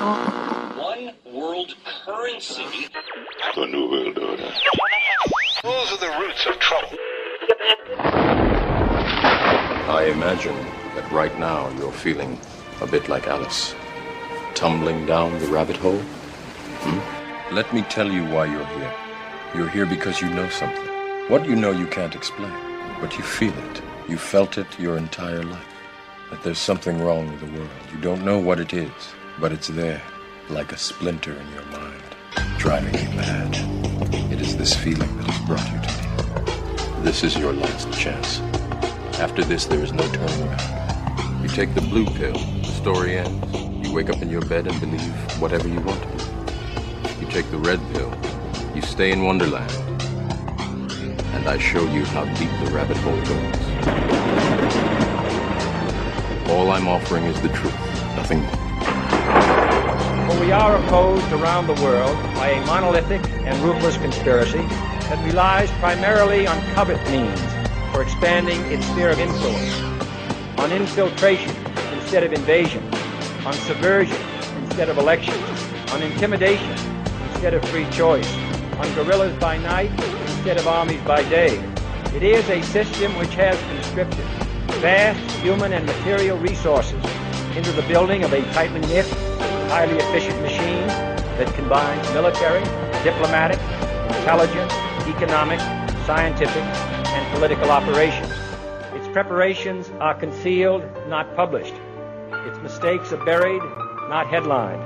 One world currency. The New World Order. Those are the roots of trouble. I imagine that right now you're feeling a bit like Alice, tumbling down the rabbit hole. Let me tell you why you're here. You're here because you know something. What you know you can't explain, but you feel it. You felt it your entire life. That there's something wrong with the world. You don't know what it is, but it's there, like a splinter in your mind, driving you mad. It is this feeling that has brought you to me. This is your last chance. After this, there is no turning around. You take the blue pill, the story ends. You wake up in your bed and believe whatever you want to believe. You take the red pill, you stay in Wonderland, and I show you how deep the rabbit hole goes. All I'm offering is the truth, nothing more. For we are opposed around the world by a monolithic and ruthless conspiracy that relies primarily on covert means for expanding its sphere of influence, on infiltration instead of invasion, on subversion instead of elections, on intimidation instead of free choice, on guerrillas by night instead of armies by day. It is a system which has conscripted vast human and material resources into the building of a tightly knit, highly efficient machine that combines military, diplomatic, intelligence, economic, scientific, and political operations. Its preparations are concealed, not published. Its mistakes are buried, not headlined.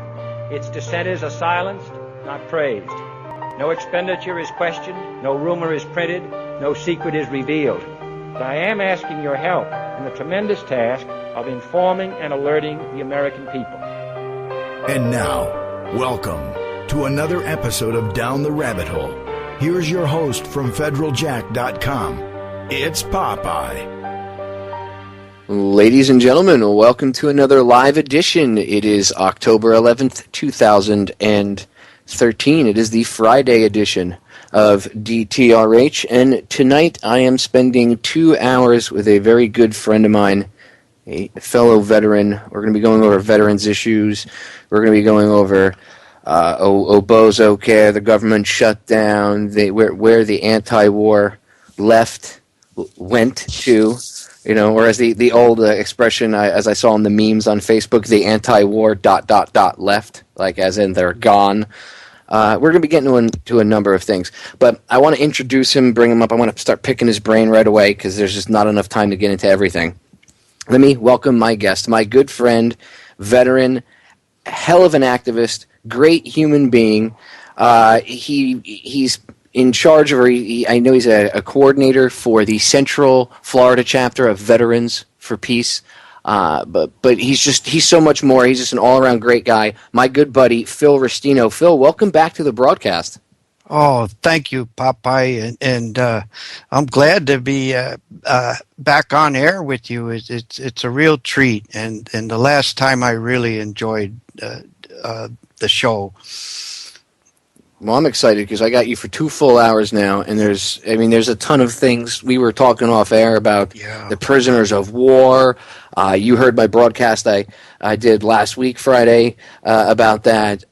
Its dissenters are silenced, not praised. No expenditure is questioned, no rumor is printed, no secret is revealed. But I am asking your help in the tremendous task of informing and alerting the American people. And now, welcome to another episode of Down the Rabbit Hole. Here's your host from federaljack.com. It's Popeye. Ladies and gentlemen, welcome to another live edition. It is October 11th, 2013. It is the Friday edition of DTRH, and tonight I am spending 2 hours with a very good friend of mine, a fellow veteran. We're going to be going over veterans issues. We're going to be going over Obozo care, the government shutdown, where the anti-war left went to, or as the old expression, as I saw in the memes on Facebook, the anti-war ... left, like as in they're gone. We're going to be getting into a number of things, but I want to introduce him, bring him up. I want to start picking his brain right away because there's just not enough time to get into everything. Let me welcome my guest, my good friend, veteran, hell of an activist, great human being. He's in charge of, I know he's a coordinator for the Central Florida chapter of Veterans for Peace. But he's so much more. He's just an all-around great guy. My good buddy, Phil Restino. Phil, welcome back to the broadcast. Oh, thank you, Popeye, and I'm glad to be back on air with you. It's a real treat, and the last time I really enjoyed the show. Well, I'm excited because I got you for 2 full hours now, and there's a ton of things. We were talking off air about the prisoners of war. You heard my broadcast I did last week, Friday, about that.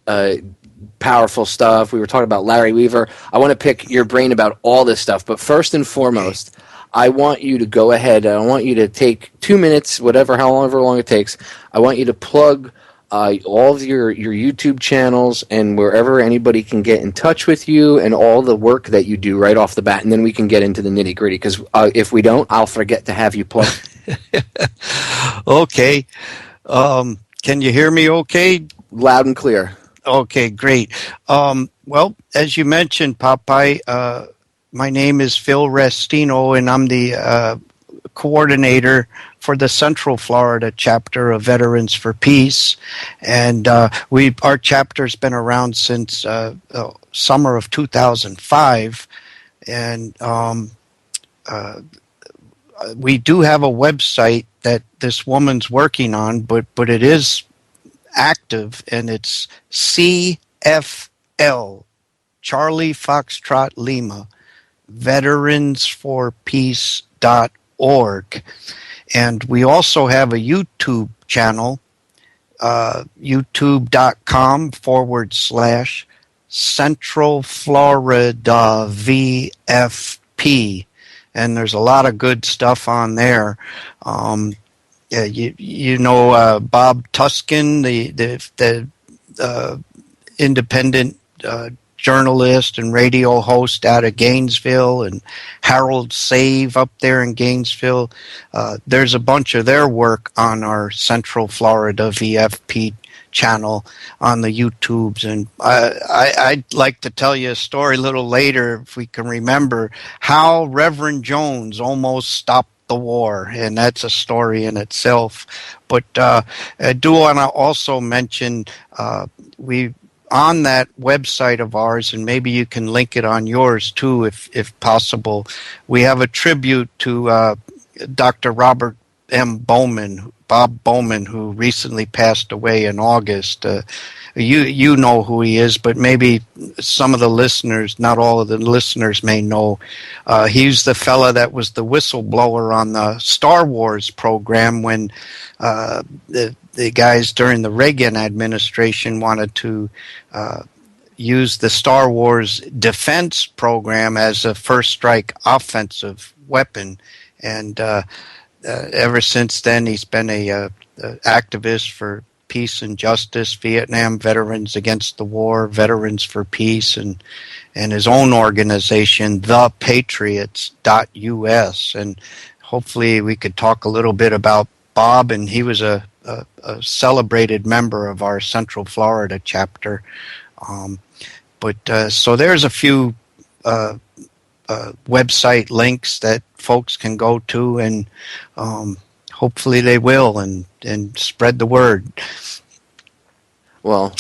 Powerful stuff. We were talking about Larry Weaver. I want to pick your brain about all this stuff, but first and foremost, I want you to go ahead. I want you to take 2 minutes, however long it takes. I want you to plug all of your YouTube channels and wherever anybody can get in touch with you and all the work that you do right off the bat, and then we can get into the nitty-gritty, because if we don't, I'll forget to have you plug. Okay. Can you hear me okay? Loud and clear. Okay, great. Well, as you mentioned, Popeye, my name is Phil Restino, and I'm the coordinator for the Central Florida chapter of Veterans for Peace. And our chapter's been around since summer of 2005. And we do have a website that this woman's working on, but it is active, and it's CFL, Charlie Foxtrot Lima, veteransforpeace.org. And we also have a YouTube channel, youtube.com/Central Florida VFP. And there's a lot of good stuff on there. Bob Tuskin, the independent journalist and radio host out of Gainesville, and Harold Save up there in Gainesville. There's a bunch of their work on our Central Florida VFP channel on the YouTubes. And I'd like to tell you a story a little later, if we can remember, how Reverend Jones almost stopped the war, and that's a story in itself. But I do want to also mention we on that website of ours, and maybe you can link it on yours too, if possible. We have a tribute to Dr. Robert M. Bob Bowman, who recently passed away in August. You know who he is, but maybe some of the listeners, not all of the listeners, may know. He's the fella that was the whistleblower on the Star Wars program when the guys during the Reagan administration wanted to use the Star Wars defense program as a first strike offensive weapon. And ever since then, he's been a activist for peace and justice, Vietnam Veterans Against the War, Veterans for Peace, and his own organization, thepatriots.us. And hopefully we could talk a little bit about Bob, and he was a celebrated member of our Central Florida chapter. So there's a few website links that folks can go to, and hopefully they will, and spread the word. Well,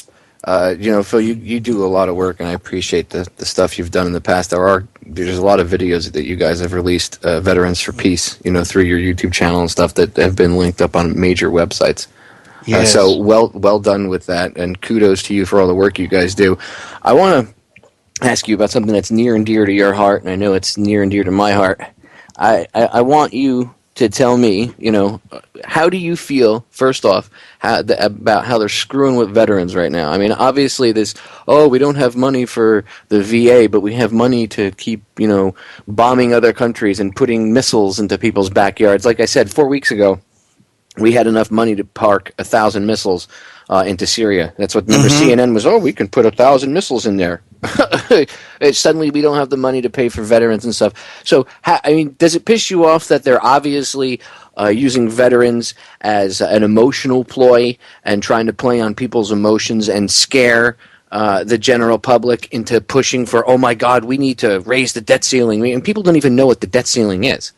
Phil, you do a lot of work, and I appreciate the stuff you've done in the past. There's a lot of videos that you guys have released, Veterans for Peace, through your YouTube channel and stuff that have been linked up on major websites. Yes. So well done with that, and kudos to you for all the work you guys do. I want to ask you about something that's near and dear to your heart, and I know it's near and dear to my heart. I want you to tell me, how do you feel, first off, about how they're screwing with veterans right now? I mean, obviously we don't have money for the VA, but we have money to keep, bombing other countries and putting missiles into people's backyards. Like I said, 4 weeks ago, we had enough money to park 1,000 missiles into Syria. That's what, remember, CNN was, we can put 1,000 missiles in there. Suddenly we don't have the money to pay for veterans and stuff. So, does it piss you off that they're obviously using veterans as an emotional ploy and trying to play on people's emotions and scare the general public into pushing for, oh my God, we need to raise the debt ceiling? And people don't even know what the debt ceiling is.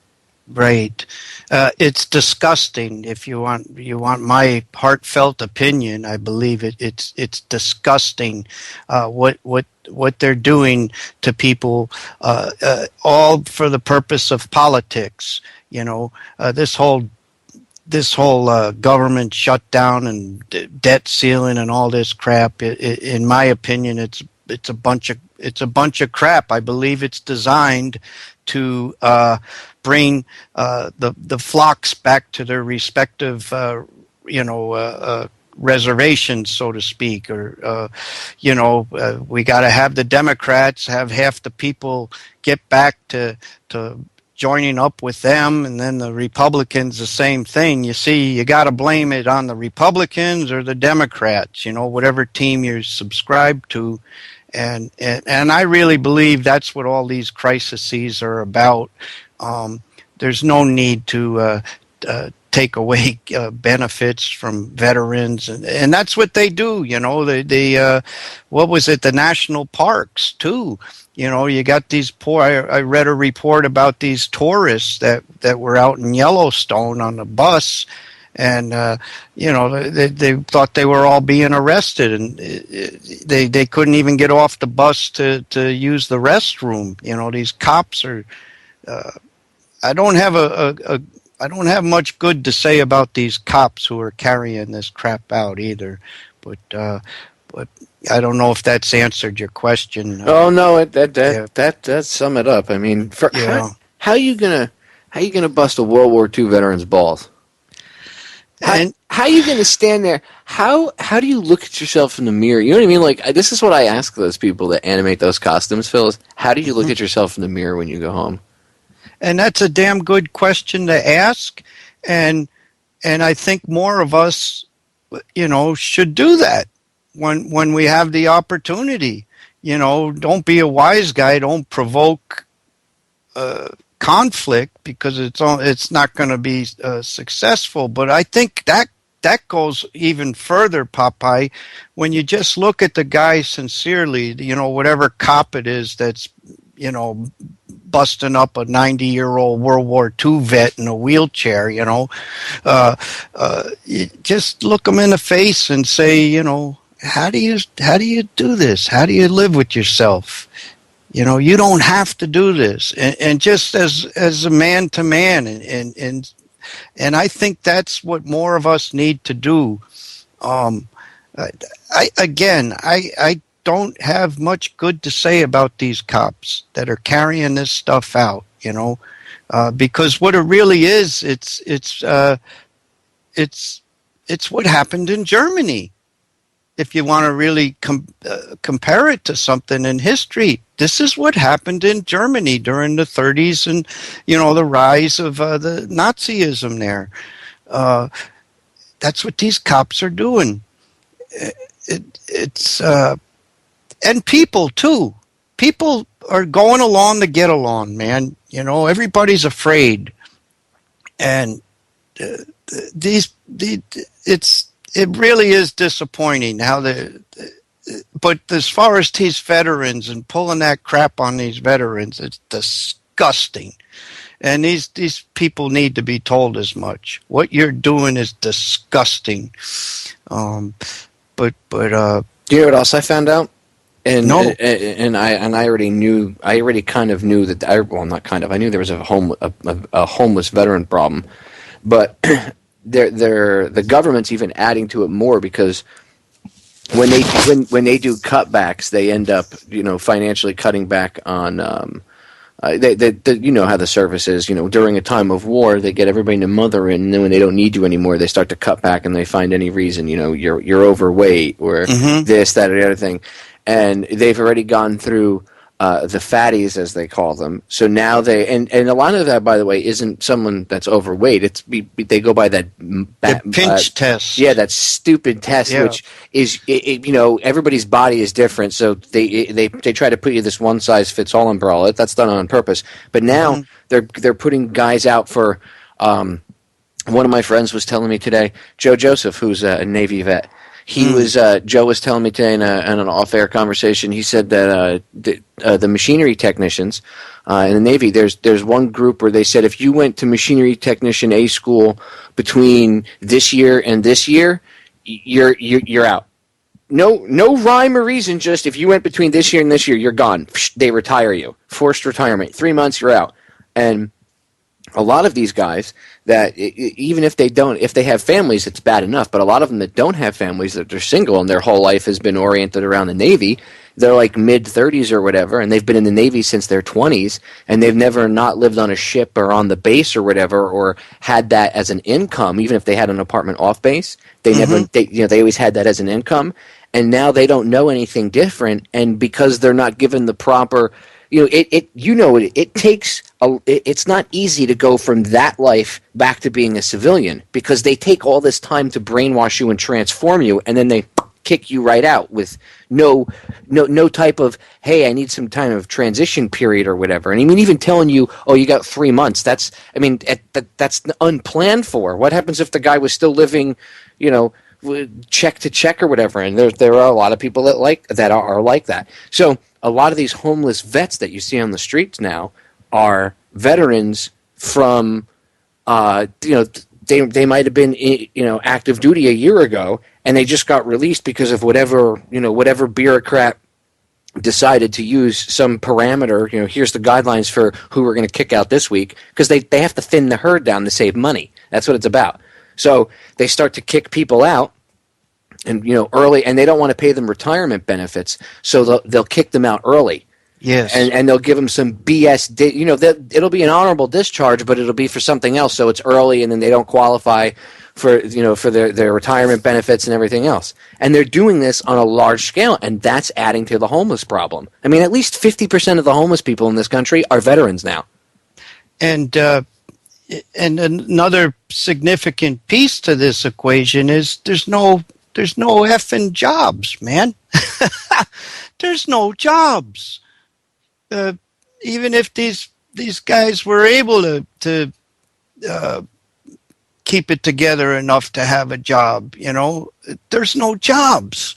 Right. It's disgusting. If you want my heartfelt opinion, I believe it's disgusting what they're doing to people, all for the purpose of politics. This whole government shutdown and debt ceiling and all this crap. In my opinion, it's a bunch of crap. I believe it's designed to bring the flocks back to their respective, reservations, so to speak. Or, we got to have the Democrats have half the people get back to joining up with them, and then the Republicans the same thing. You see, you got to blame it on the Republicans or the Democrats, whatever team you're subscribed to. And I really believe that's what all these crises are about. There's no need to take away benefits from veterans, and that's what they do. They what was it? The national parks too. You got these poor. I read a report about these tourists that were out in Yellowstone on the bus. And, they thought they were all being arrested, and they couldn't even get off the bus to use the restroom. These cops are, I don't have much good to say about these cops who are carrying this crap out either. But I don't know if that's answered your question. Oh no, that sum it up. I mean, how are you gonna bust a World War II veteran's balls? How how are you going to stand there? How do you look at yourself in the mirror? You know what I mean? Like, this is what I ask those people that animate those costumes, Phil, is how do you look at yourself in the mirror when you go home? And that's a damn good question to ask. And I think more of us, should do that when we have the opportunity. Don't be a wise guy. Don't provoke conflict because it's not going to be successful. But I think that goes even further, Popeye, when you just look at the guy sincerely, whatever cop it is that's, busting up a 90-year-old World War II vet in a wheelchair, you just look them in the face and say, how do you do this? How do you live with yourself? You don't have to do this. And just as a man to man, and I think that's what more of us need to do. I don't have much good to say about these cops that are carrying this stuff out, because what it really is, it's what happened in Germany. If you want to really compare it to something in history, this is what happened in Germany during the 30s and, the rise of the Nazism there. That's what these cops are doing. And people, too. People are going along to get along, man. Everybody's afraid. And it really is disappointing how but as far as these veterans and pulling that crap on these veterans, it's disgusting. And these people need to be told as much. What you're doing is disgusting. But do you know what else I found out? And no. And I already knew. I already kind of knew that. I knew there was a homeless veteran problem, but the government's even adding to it more because when they do cutbacks, they end up financially cutting back on. You know how the service is. During a time of war, they get everybody to mother in, and then when they don't need you anymore, they start to cut back, and they find any reason. You're overweight or this, that, or the other thing. And they've already gone through the fatties, as they call them. So now and a lot of that, by the way, isn't someone that's overweight. They go by that the pinch test. Yeah, that stupid test, which is everybody's body is different. So they try to put you this one size fits all umbrella. That's done on purpose. But now they're putting guys out for. One of my friends was telling me today, Joe Joseph, who's a Navy vet. Joe was telling me today in an off-air conversation. He said that the machinery technicians in the Navy, there's one group where they said if you went to machinery technician A school between this year and this year, you're out. No rhyme or reason. Just if you went between this year and this year, you're gone. They retire you. Forced retirement. 3 months, you're out. And a lot of these guys that even if they have families, it's bad enough. But a lot of them that don't have families, that they're single and their whole life has been oriented around the Navy, they're like mid-30s or whatever, and they've been in the Navy since their 20s, and they've never not lived on a ship or on the base or whatever, or had that as an income, even if they had an apartment off base. They never, they always had that as an income, and now they don't know anything different, and because they're not given the proper. It takes it's not easy to go from that life back to being a civilian because they take all this time to brainwash you and transform you, and then they kick you right out with no type of, hey, I need some time of transition period or whatever. And I mean, even telling you, oh, you got 3 months. That's unplanned for. What happens if the guy was still living, check to check or whatever? And there are a lot of people that are like that. So a lot of these homeless vets that you see on the streets now are veterans from, they might have been, active duty a year ago, and they just got released because of whatever bureaucrat decided to use some parameter. Here's the guidelines for who we're going to kick out this week, because they have to thin the herd down to save money. That's what it's about. So they start to kick people out. And early, and they don't want to pay them retirement benefits, so they'll kick them out early. Yes, and they'll give them some BS. It'll be an honorable discharge, but it'll be for something else. So it's early, and then they don't qualify for their retirement benefits and everything else. And they're doing this on a large scale, and that's adding to the homeless problem. I mean, at least 50% of the homeless people in this country are veterans now. And another significant piece to this equation is there's no effing jobs, man. There's no jobs. Even if these guys were able to keep it together enough to have a job, there's no jobs.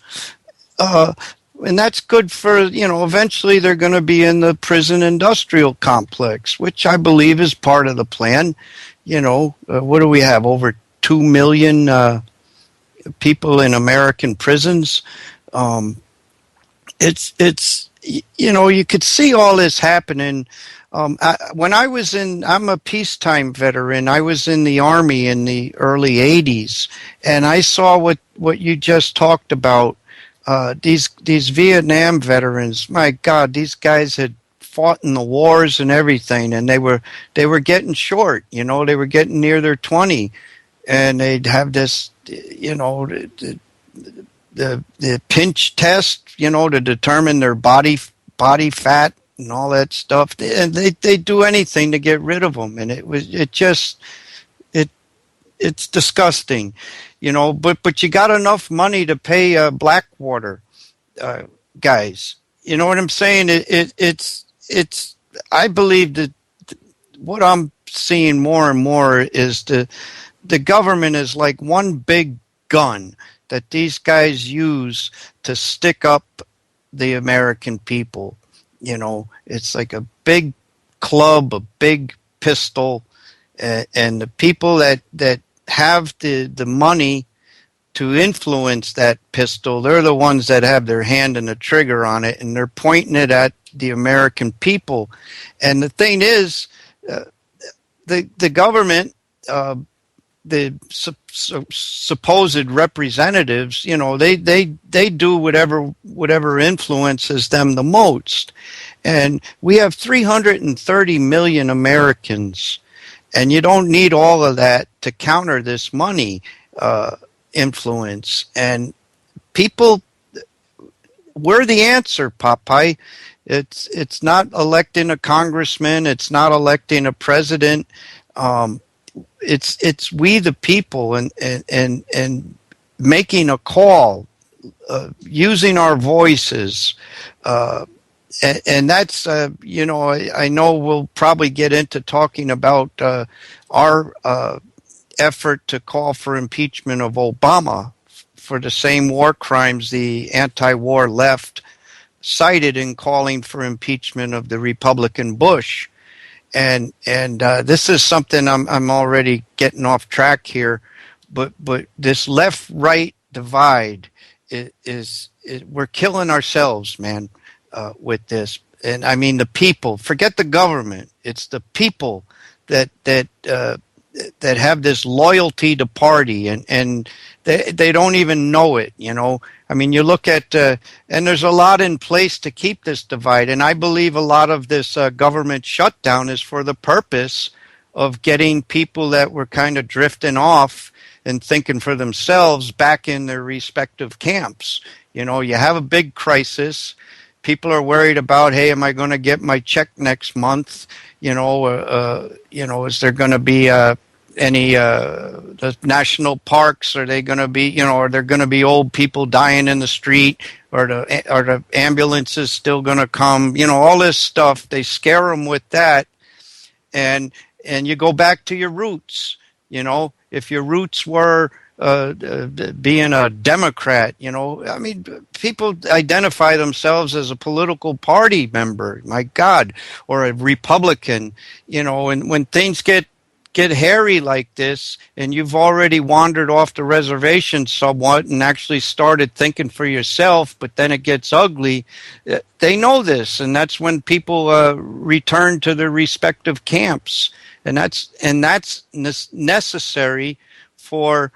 And that's good for, eventually they're going to be in the prison industrial complex, which I believe is part of the plan. What do we have? Over 2 million people in American prisons. It's you could see all this happening. When I'm a peacetime veteran. I was in the Army in the early 80s, and I saw what you just talked about. These Vietnam veterans, my God, these guys had fought in the wars and everything, and they were getting short. They were getting near their 20, and they'd have this, the pinch test, to determine their body fat and all that stuff, and they do anything to get rid of them, and it's disgusting, but you got enough money to pay Blackwater guys. You know what I'm saying? It's I believe that what I'm seeing more and more is the government is like one big gun that these guys use to stick up the American people. It's like a big club, a big pistol, and the people that have the money to influence that pistol, they're the ones that have their hand in the trigger on it, and they're pointing it at the American people. And the thing is, the government, the supposed representatives, they do whatever influences them the most. And we have 330 million Americans, and you don't need all of that to counter this money influence. And people, we're the answer, Popeye. It's not electing a congressman. It's not electing a president. It's we the people, and making a call, using our voices, and that's I know we'll probably get into talking about our effort to call for impeachment of Obama for the same war crimes the anti-war left cited in calling for impeachment of the Republican Bush. And this is something I'm already getting off track here, but this left-right divide is we're killing ourselves, man, with this. And I mean the people. Forget the government. It's the people that have this loyalty to party, and they don't even know it. I mean, you look at, and there's a lot in place to keep this divide. And I believe a lot of this government shutdown is for the purpose of getting people that were kind of drifting off and thinking for themselves back in their respective camps. You have a big crisis. People are worried about, hey, am I going to get my check next month? Is there going to be any the national parks? Are they going to be, are there going to be old people dying in the street? Are the ambulances still going to come? All this stuff. They scare them with that, and you go back to your roots. If your roots were being a Democrat, I mean, people identify themselves as a political party member, my God, or a Republican, and when things get hairy like this, and you've already wandered off the reservation somewhat and actually started thinking for yourself, but then it gets ugly, they know this, and that's when people return to their respective camps, and that's necessary for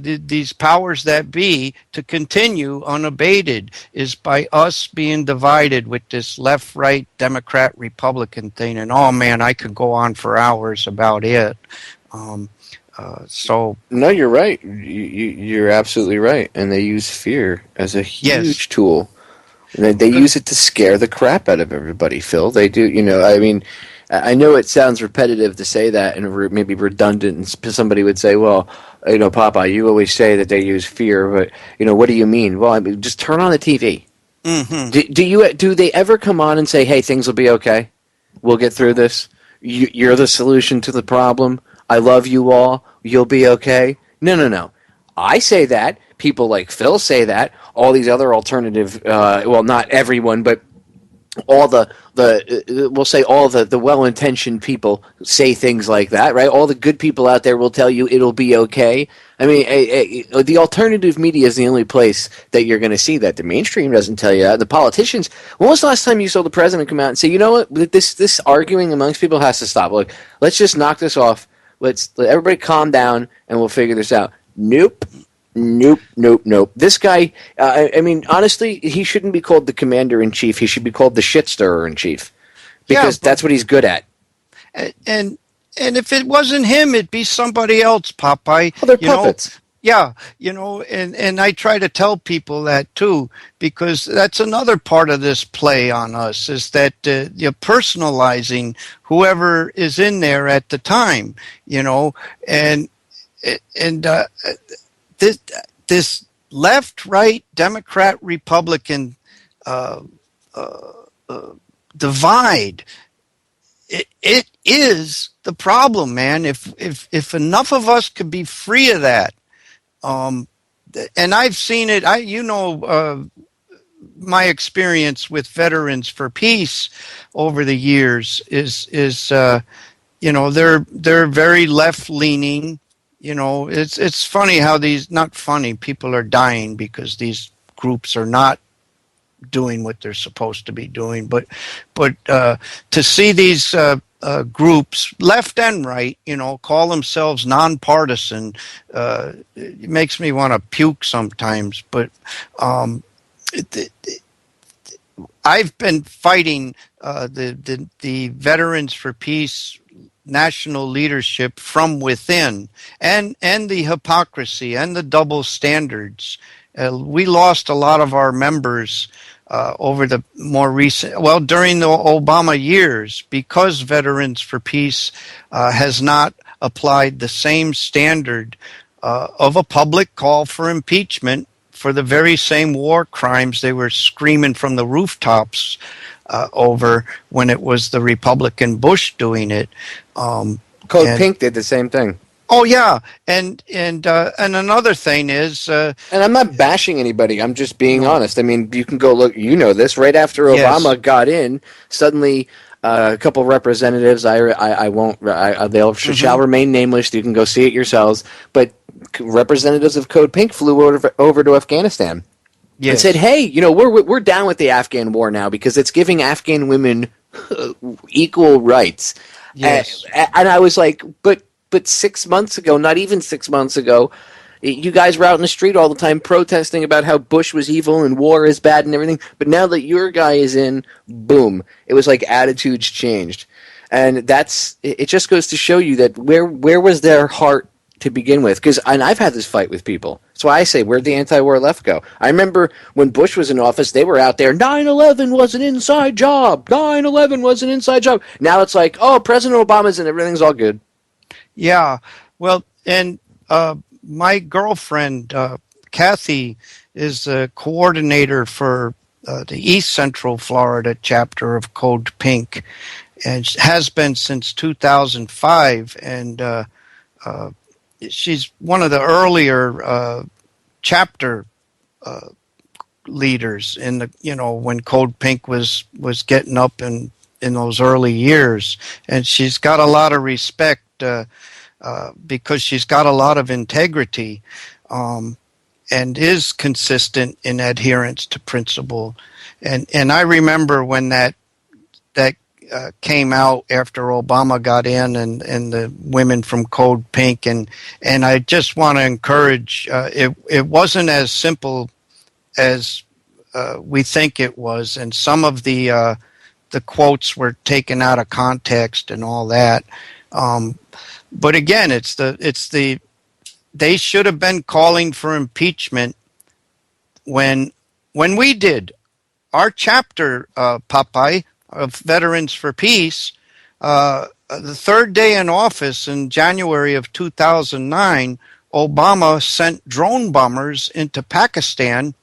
these powers that be to continue unabated, is by us being divided with this left-right Democrat-Republican thing. And oh man, I could go on for hours about it. So no, you're right. You're absolutely right. And they use fear as a huge tool. They use it to scare the crap out of everybody, Phil. They do, I mean, I know it sounds repetitive to say that and maybe redundant, and somebody would say, well, Popeye, you always say that they use fear, but, what do you mean? Well, I mean, just turn on the TV. Mm-hmm. Do they ever come on and say, hey, things will be okay? We'll get through this. You're the solution to the problem. I love you all. You'll be okay. No. I say that. People like Phil say that. All these other alternative, well, not everyone, but all we'll say all the well-intentioned people say things like that, right? All the good people out there will tell you it'll be okay. I mean, the alternative media is the only place that you're going to see that. The mainstream doesn't tell you that. The politicians. When was the last time you saw the president come out and say, you know what, this arguing amongst people has to stop. Look, let's just knock this off. Let everybody calm down, and we'll figure this out. Nope. This guy, I mean, honestly, he shouldn't be called the commander-in-chief. He should be called the shit-stirrer-in-chief. Because that's what he's good at. And if it wasn't him, it'd be somebody else, Popeye. Well, they're puppets. And I try to tell people that too, because that's another part of this play on us, is that you're personalizing whoever is in there at the time, and this left, right, Democrat, Republican divide, it is the problem, man. If enough of us could be free of that, and I've seen it. My experience with Veterans for Peace over the years is they're very left leaning. It's funny how not funny, people are dying because these groups are not doing what they're supposed to be doing. But to see these groups, left and right, call themselves nonpartisan, it makes me want to puke sometimes. But I've been fighting the Veterans for Peace national leadership from within, and the hypocrisy and the double standards. We lost a lot of our members over the more recent, during the Obama years, because Veterans for Peace has not applied the same standard of a public call for impeachment for the very same war crimes they were screaming from the rooftops over when it was the Republican Bush doing it. Code Pink did the same thing. Oh yeah, and another thing is, and I'm not bashing anybody. I'm just being honest. I mean, you can go look. This right after Obama got in, suddenly a couple representatives. I won't. They shall remain nameless. You can go see it yourselves. But representatives of Code Pink flew over to Afghanistan. Yes. And said, "Hey, we're down with the Afghan war now because it's giving Afghan women equal rights." Yes. And I was like, but 6 months ago, not even 6 months ago, you guys were out in the street all the time protesting about how Bush was evil and war is bad and everything. But now that your guy is in, boom, it was like attitudes changed, and it just goes to show you that where was their heart to begin with? And I've had this fight with people. That's why I say, where'd the anti-war left go? I remember when Bush was in office, they were out there, 9/11 was an inside job. 9/11 was an inside job. Now it's like, oh, President Obama's in, everything's all good. Yeah. Well, and my girlfriend, Kathy, is the coordinator for the East Central Florida chapter of Code Pink, and has been since 2005. And she's one of the earlier chapter leaders in the when Code Pink was getting up in those early years, and she's got a lot of respect because she's got a lot of integrity and is consistent in adherence to principle. And I remember when that came out after Obama got in, and the women from Code Pink, and I just want to encourage, it wasn't as simple as we think it was, and some of the quotes were taken out of context and all that. But again, they should have been calling for impeachment when we did our chapter, Popeye, of Veterans for Peace. The third day in office in January of 2009, Obama sent drone bombers into Pakistan,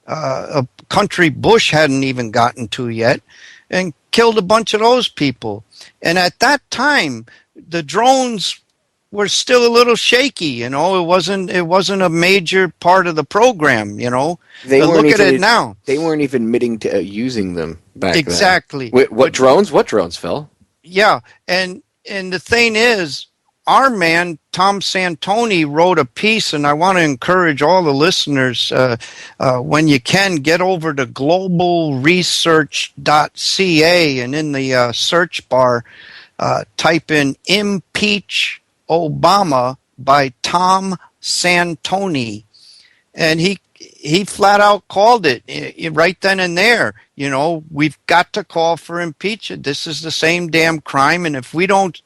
a country Bush hadn't even gotten to yet, and killed a bunch of those people. And at that time, the drones were still a little shaky. It wasn't a major part of the program. Look at it now. They weren't even admitting to using them back then. Exactly. What drones? What drones, Phil? Yeah, and the thing is, our man Tom Santoni wrote a piece, and I want to encourage all the listeners, when you can, get over to globalresearch.ca, and in the search bar, type in "Impeach Obama" by Tom Santoni, and he flat out called it right then and there. We've got to call for impeachment. This is the same damn crime, and if we don't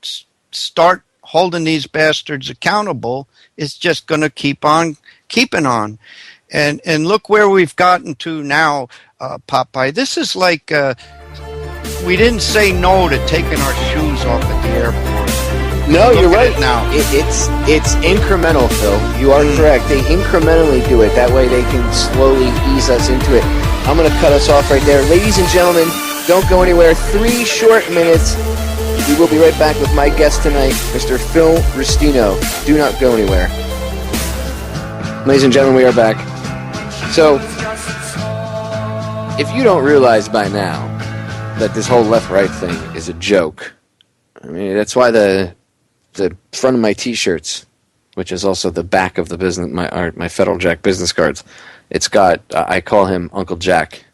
start holding these bastards accountable, it's just going to keep on keeping on. And look where we've gotten to now, Popeye. This is like we didn't say no to taking our shoes off at the airport. No, you're right. Now it's incremental, Phil. You are correct. They incrementally do it. That way they can slowly ease us into it. I'm going to cut us off right there. Ladies and gentlemen, don't go anywhere. 3 short minutes. We will be right back with my guest tonight, Mr. Phil Restino. Do not go anywhere. Ladies and gentlemen, we are back. So, if you don't realize by now that this whole left-right thing is a joke, I mean, that's why the front of my T-shirts, which is also the back of the business, my Federal Jack business cards, it's got, I call him Uncle Jack.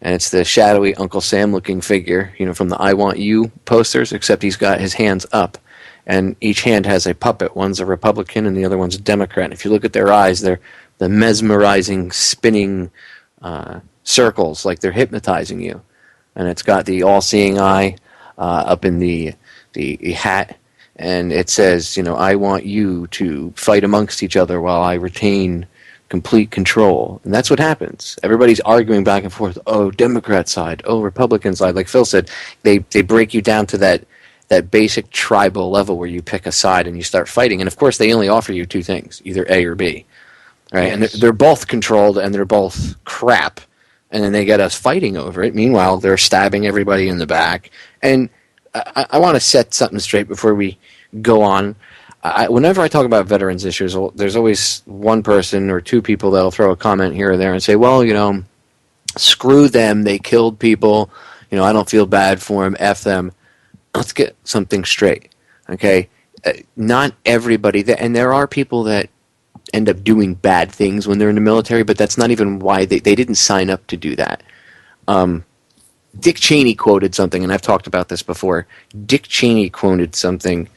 And it's the shadowy Uncle Sam-looking figure, from the I Want You posters, except he's got his hands up. And each hand has a puppet. One's a Republican and the other one's a Democrat. And if you look at their eyes, they're the mesmerizing, spinning circles, like they're hypnotizing you. And it's got the all-seeing eye up in the hat. And it says, I want you to fight amongst each other while I retain complete control. And that's what happens. Everybody's arguing back and forth. Oh, Democrat side. Oh, Republican side. Like Phil said, they break you down to that basic tribal level where you pick a side and you start fighting. And of course, they only offer you 2 things, either A or B. Right? Yes. And they're both controlled and they're both crap. And then they get us fighting over it. Meanwhile, they're stabbing everybody in the back. And I want to set something straight before we go on. Whenever I talk about veterans issues, there's always one person or 2 people that'll throw a comment here or there and say, well, screw them, they killed people, I don't feel bad for them, F them. Let's get something straight, okay? Not everybody, and there are people that end up doing bad things when they're in the military, but that's not even why they didn't sign up to do that. Dick Cheney quoted something, and I've talked about this before. Dick Cheney quoted something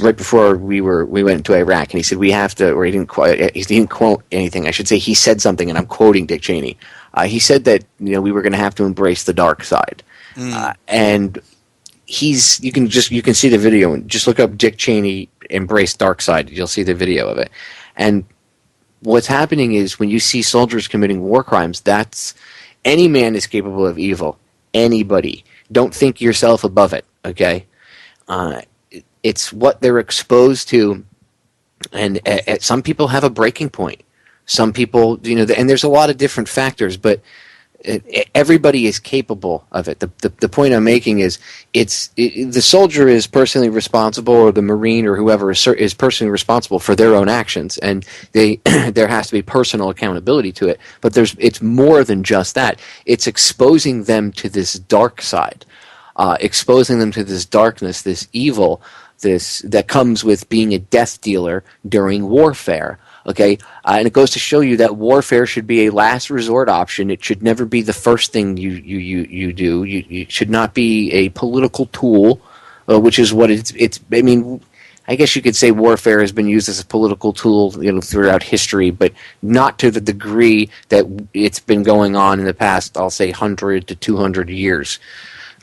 right before we went into Iraq, and he said we have to, or he didn't quote anything. I should say he said something, and I'm quoting Dick Cheney. He said that we were going to have to embrace the dark side, and you can see the video and just look up Dick Cheney embrace dark side. You'll see the video of it. And what's happening is when you see soldiers committing war crimes, that's any man is capable of evil. Anybody. Don't think yourself above it. Okay. It's what they're exposed to, and some people have a breaking point. Some people, and there's a lot of different factors, but everybody is capable of it. The point I'm making is the soldier is personally responsible, or the Marine or whoever is personally responsible for their own actions, and there has to be personal accountability to it. But it's more than just that. It's exposing them to this dark side, exposing them to this darkness, this evil, that comes with being a death dealer during warfare. Okay, and it goes to show you that warfare should be a last resort option. It should never be the first thing you do. You should not be a political tool, which is what it's. I mean, I guess you could say warfare has been used as a political tool, throughout history, but not to the degree that it's been going on in the past. I'll say 100 to 200 years.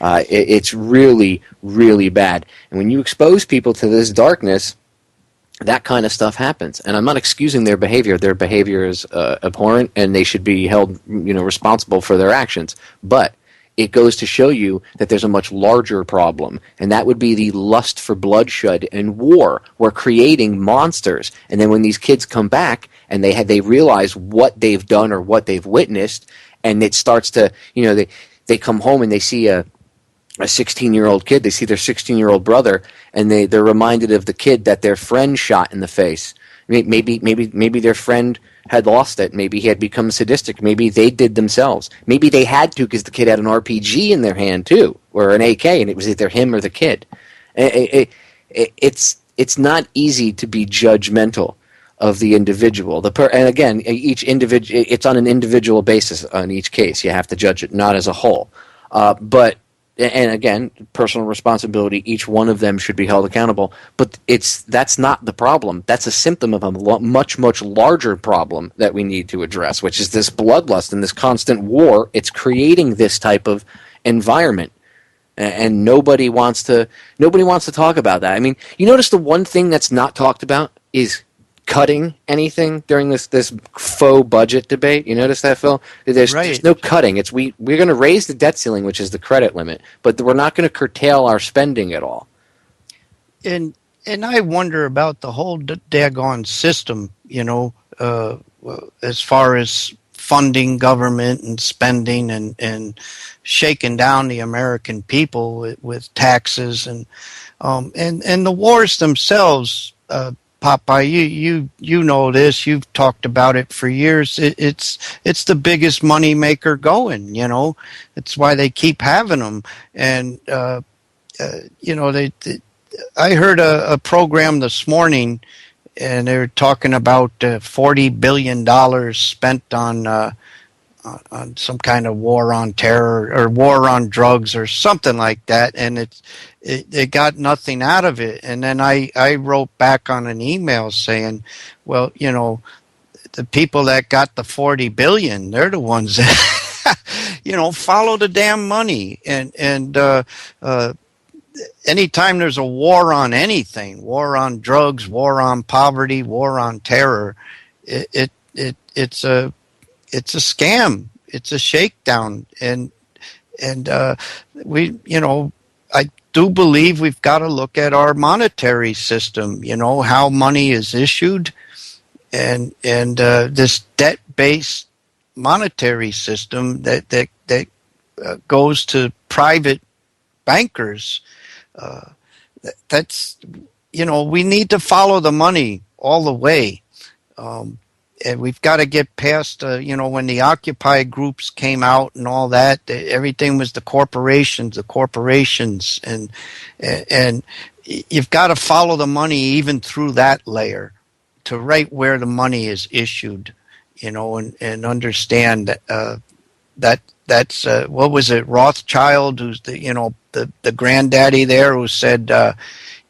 It's really, really bad. And when you expose people to this darkness, that kind of stuff happens. And I'm not excusing their behavior. Their behavior is abhorrent, and they should be held, responsible for their actions. But it goes to show you that there's a much larger problem, and that would be the lust for bloodshed and war. We're creating monsters, and then when these kids come back and they realize what they've done or what they've witnessed, and it starts to, they come home and they see a 16-year-old kid, they see their 16-year-old brother, and they're reminded of the kid that their friend shot in the face. Maybe their friend had lost it. Maybe he had become sadistic. Maybe they did themselves. Maybe they had to because the kid had an RPG in their hand too, or an AK, and it was either him or the kid. It's not easy to be judgmental of the individual. And again, each individual, it's on an individual basis on each case. You have to judge it, not as a whole. And again, personal responsibility, each one of them should be held accountable. But that's not the problem. That's a symptom of a much, much larger problem that we need to address, which is this bloodlust and this constant war. It's creating this type of environment. And nobody wants to talk about that. I mean, you notice the one thing that's not talked about is cutting anything during this faux budget debate. You notice that, Phil? There's no cutting. It's we're going to raise the debt ceiling, which is the credit limit, but we're not going to curtail our spending at all. And I wonder about the whole daggone system, as far as funding government and spending and shaking down the American people with taxes and the wars themselves. Popeye, you know this. You've talked about it for years. It's the biggest money maker going. It's why they keep having them. And I heard a program this morning, and they were talking about $40 billion spent on some kind of war on terror or war on drugs or something like that, and it got nothing out of it. And then I wrote back on an email saying, well, the people that got the 40 billion, they're the ones that follow the damn money. And anytime there's a war on anything, war on drugs, war on poverty, war on terror, it's a scam. It's a shakedown, and I do believe we've got to look at our monetary system. How money is issued, and this debt-based monetary system that goes to private bankers. That's we need to follow the money all the way. And we've got to get past, when the Occupy groups came out and all that, everything was the corporations, and you've got to follow the money even through that layer to right where the money is issued, and understand that that's what was it, Rothschild, who's the granddaddy there, who said,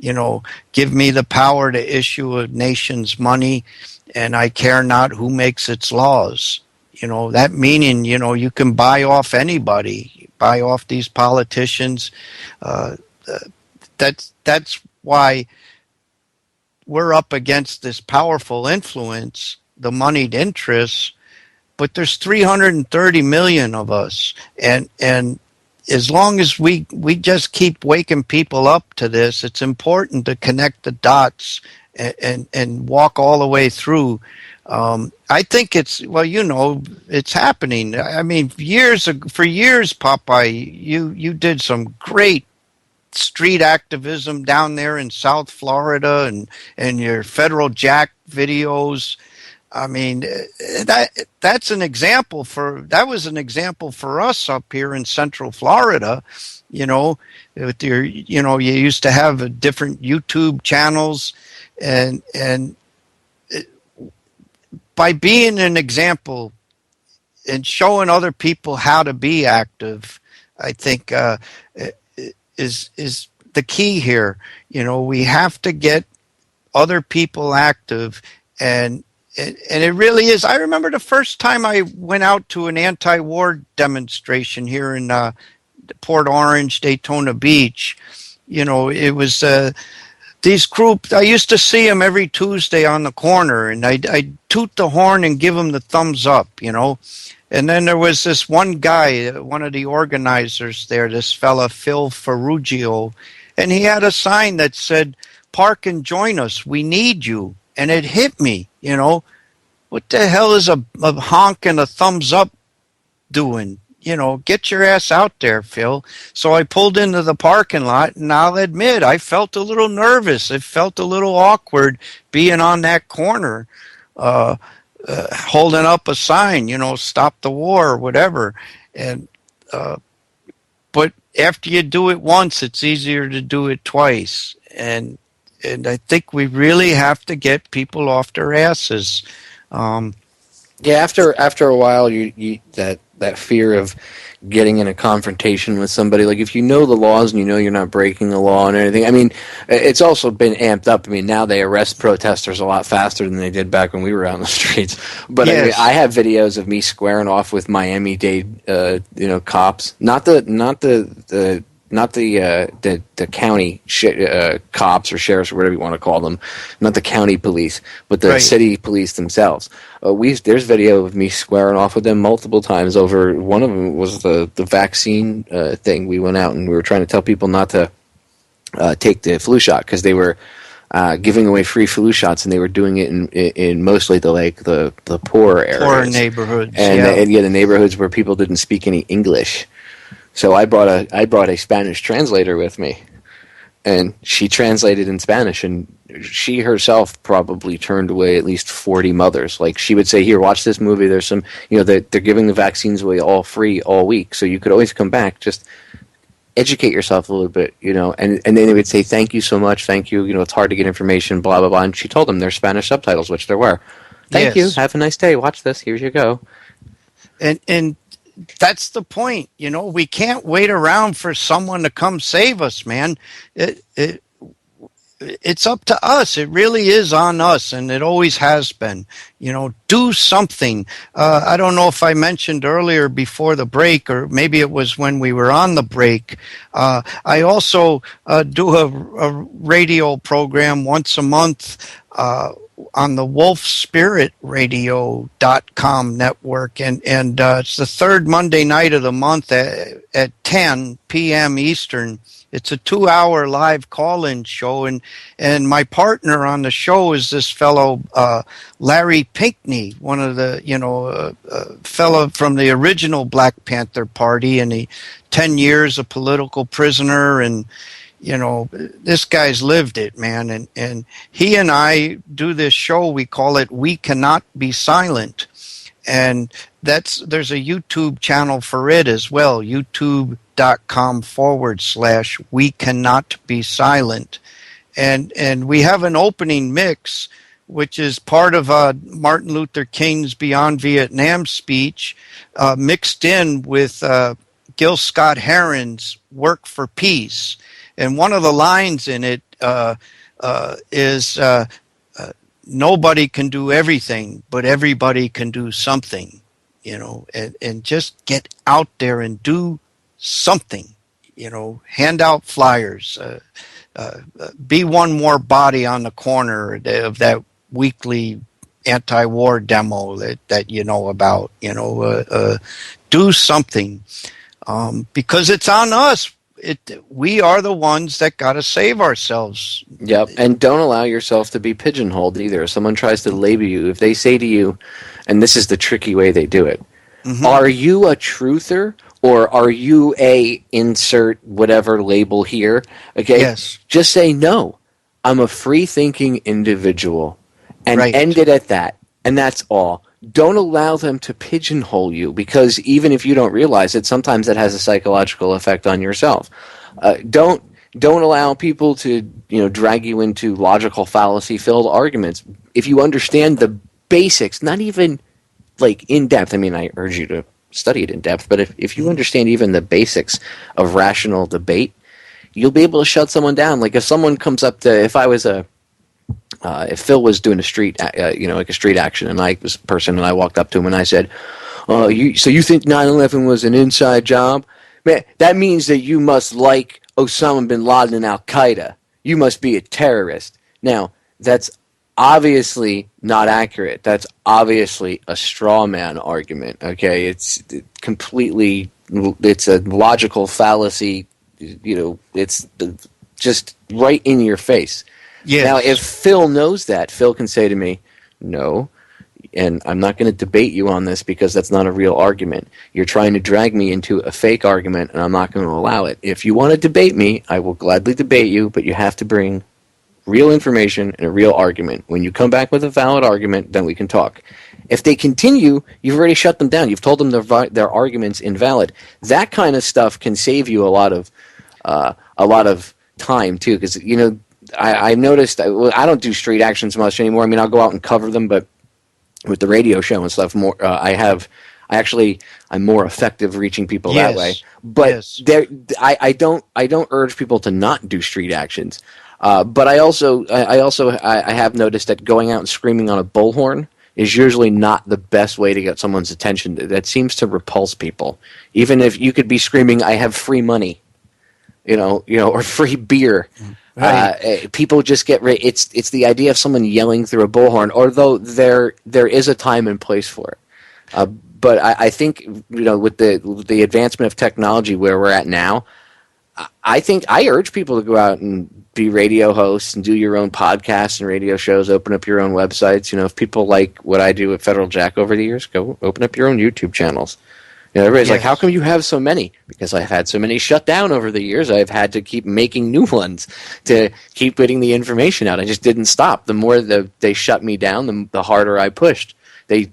give me the power to issue a nation's money, and I care not who makes its laws. That meaning, you can buy off anybody, buy off these politicians. That's why we're up against this powerful influence, the moneyed interests, but there's 330 million of us. And as long as we just keep waking people up to this, it's important to connect the dots and walk all the way through. I think it's happening. I mean, for years, Popeye, you did some great street activism down there in South Florida, and your Federal Jack videos. I mean, that was an example for us up here in Central Florida. With your, you used to have different YouTube channels. And by being an example and showing other people how to be active, I think is the key here. We have to get other people active, and it really is. I remember the first time I went out to an anti-war demonstration here in Port Orange, Daytona Beach. It was these groups. I used to see them every Tuesday on the corner, and I'd toot the horn and give them the thumbs up, And then there was this one guy, one of the organizers there, this fella, Phil Restino, and he had a sign that said, "Park and join us, we need you." And it hit me, what the hell is a honk and a thumbs up doing? Get your ass out there, Phil. So I pulled into the parking lot, and I'll admit, I felt a little nervous. It felt a little awkward being on that corner, holding up a sign, stop the war or whatever. And but after you do it once, it's easier to do it twice. And I think we really have to get people off their asses. After a while, you that fear of getting in a confrontation with somebody, like if you know the laws and you know you're not breaking the law and anything. I mean, it's also been amped up. I mean, now they arrest protesters a lot faster than they did back when we were out on the streets. But yes. I have videos of me squaring off with Miami-Dade, cops, not the county cops or sheriffs or whatever you want to call them, not the county police, but the city police themselves. There's video of me squaring off with them multiple times over. One of them was the vaccine thing. We went out and we were trying to tell people not to take the flu shot because they were giving away free flu shots, and they were doing it in mostly the poor areas, poor neighborhoods, and the neighborhoods where people didn't speak any English. So I brought a Spanish translator with me, and she translated in Spanish, and she herself probably turned away at least 40 mothers. Like, she would say, "Here, watch this movie. There's some, they're giving the vaccines away all free all week, so you could always come back. Just educate yourself a little bit, And then they would say, "Thank you so much, thank you. It's hard to get information, blah blah blah." And she told them there's Spanish subtitles, which there were. Thank you. Have a nice day. Watch this. Here you go. And that's the point. We can't wait around for someone to come save us, man. It's up to us. It really is on us, and it always has been. Do something. I don't know if I mentioned earlier before the break, or maybe it was when we were on the break. I also do a radio program once a month on the wolfspiritradio.com network, and it's the third Monday night of the month at 10 p.m. Eastern. It's a 2-hour live call-in show, and my partner on the show is this fellow Larry Pinckney, one of the fellow from the original Black Panther Party, and he 10 years a political prisoner, and this guy's lived it, man. And he and I do this show. We call it "We Cannot Be Silent," and there's a YouTube channel for it as well. YouTube.com/We Cannot Be Silent, and we have an opening mix, which is part of Martin Luther King's Beyond Vietnam speech, mixed in with Gil Scott-Heron's Work for Peace. And one of the lines in it is, "Nobody can do everything, but everybody can do something," and just get out there and do something, hand out flyers, be one more body on the corner of that weekly anti-war demo that you know about, do something, because it's on us. We are the ones that got to save ourselves. Yep, and don't allow yourself to be pigeonholed either. If someone tries to label you, if they say to you, and this is the tricky way they do it, "Are you a truther, or are you a insert whatever label here?" Okay, yes. Just say, "No, I'm a free-thinking individual," and end it at that, and that's all. Don't allow them to pigeonhole you, because even if you don't realize it, sometimes that has a psychological effect on yourself. Don't allow people to drag you into logical fallacy-filled arguments. If you understand the basics, not even like in depth. I mean, I urge you to study it in depth, but if you understand even the basics of rational debate, you'll be able to shut someone down. Like if someone comes up to, if Phil was doing a street, like a street action, and I was a person, and I walked up to him and I said, so you think 9/11 was an inside job?" Man, that means that you must like Osama bin Laden and Al Qaeda. You must be a terrorist. Now, that's obviously not accurate. That's obviously a straw man argument. Okay, it's a logical fallacy. It's just right in your face. Yes. Now, if Phil knows that, Phil can say to me, no, and I'm not going to debate you on this because that's not a real argument. You're trying to drag me into a fake argument, and I'm not going to allow it. If you want to debate me, I will gladly debate you, but you have to bring real information and a real argument. When you come back with a valid argument, then we can talk. If they continue, you've already shut them down. You've told them their argument's invalid. That kind of stuff can save you a lot of time too, because I noticed I don't do street actions much anymore. I mean, I'll go out and cover them, but with the radio show and stuff, I'm more effective reaching people that way. But I don't urge people to not do street actions. But I have noticed that going out and screaming on a bullhorn is usually not the best way to get someone's attention. That seems to repulse people. Even if you could be screaming, "I have free money," or free beer. Right. People just get it's the idea of someone yelling through a bullhorn, although there is a time and place for it. But I think with the advancement of technology where we're at now, I think I urge people to go out and be radio hosts and do your own podcasts and radio shows. Open up your own websites. If people like what I do at Federal Jack over the years, go open up your own YouTube channels. Everybody's like, how come you have so many? Because I've had so many shut down over the years. I've had to keep making new ones to keep getting the information out. I just didn't stop. The more they shut me down, the harder I pushed. They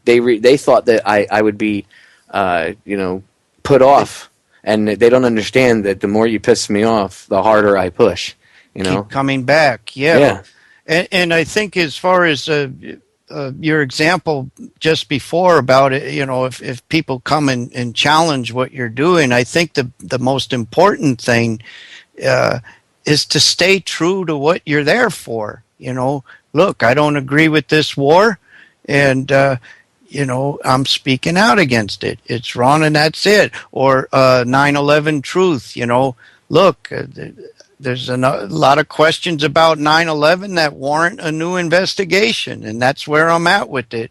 thought that I would be, put off, and they don't understand that the more you piss me off, the harder I push. Keep coming back. Yeah. And I think as far as your example just before about it, if people come and challenge what you're doing, I think the most important thing is to stay true to what you're there for. Look, I don't agree with this war, and I'm speaking out against it. It's wrong, and that's it. Or 9/11 truth. Look. There's a lot of questions about 9/11 that warrant a new investigation, and that's where I'm at with it.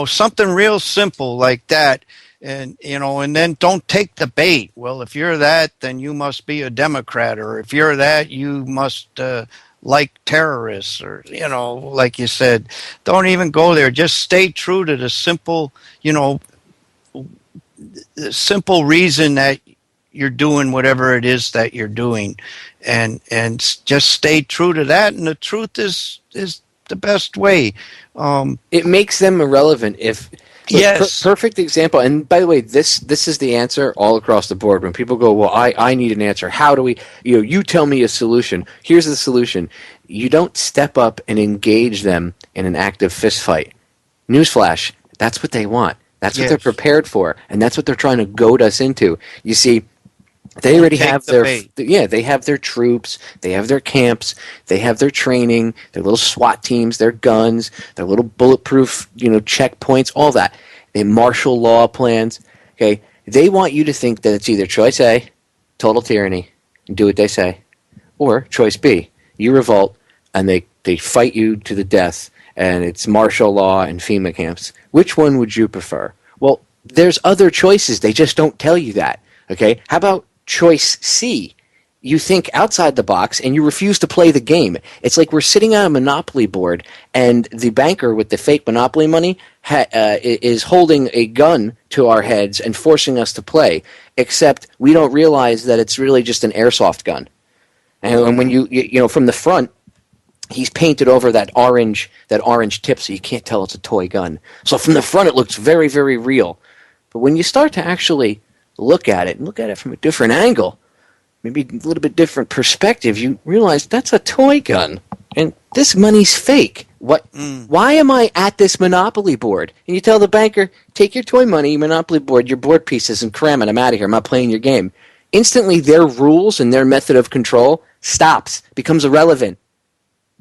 Something real simple like that, and then don't take the bait. Well, if you're that, then you must be a Democrat, or if you're that, you must like terrorists, or like you said, don't even go there. Just stay true to the simple reason that you're doing whatever it is that you're doing, and just stay true to that. And the truth is the best way. It makes them irrelevant. Yes. Perfect example. And by the way, this is the answer all across the board. When people go, well, I need an answer. How do we? You tell me a solution. Here's the solution. You don't step up and engage them in an active fist fight. Newsflash. That's what they want. That's what they're prepared for, and that's what they're trying to goad us into. You see. They already have they have their troops, they have their camps, they have their training, their little SWAT teams, their guns, their little bulletproof, checkpoints, all that. They have martial law plans. Okay, they want you to think that it's either choice A, total tyranny, and do what they say, or choice B, you revolt and they fight you to the death, and it's martial law and FEMA camps. Which one would you prefer? Well, there's other choices. They just don't tell you that. Okay, how about choice C? You think outside the box and you refuse to play the game. It's like we're sitting on a Monopoly board and the banker with the fake Monopoly money is holding a gun to our heads and forcing us to play, except we don't realize that it's really just an airsoft gun. And when you from the front, he's painted over that orange tip so you can't tell it's a toy gun. So from the front it looks very, very real. But when you start to actually look at it from a different angle, maybe a little bit different perspective, you realize that's a toy gun, and this money's fake. Why am I at this Monopoly board? And you tell the banker, take your toy money, your Monopoly board, your board pieces, and cram it. I'm out of here. I'm not playing your game. Instantly, their rules and their method of control stops, becomes irrelevant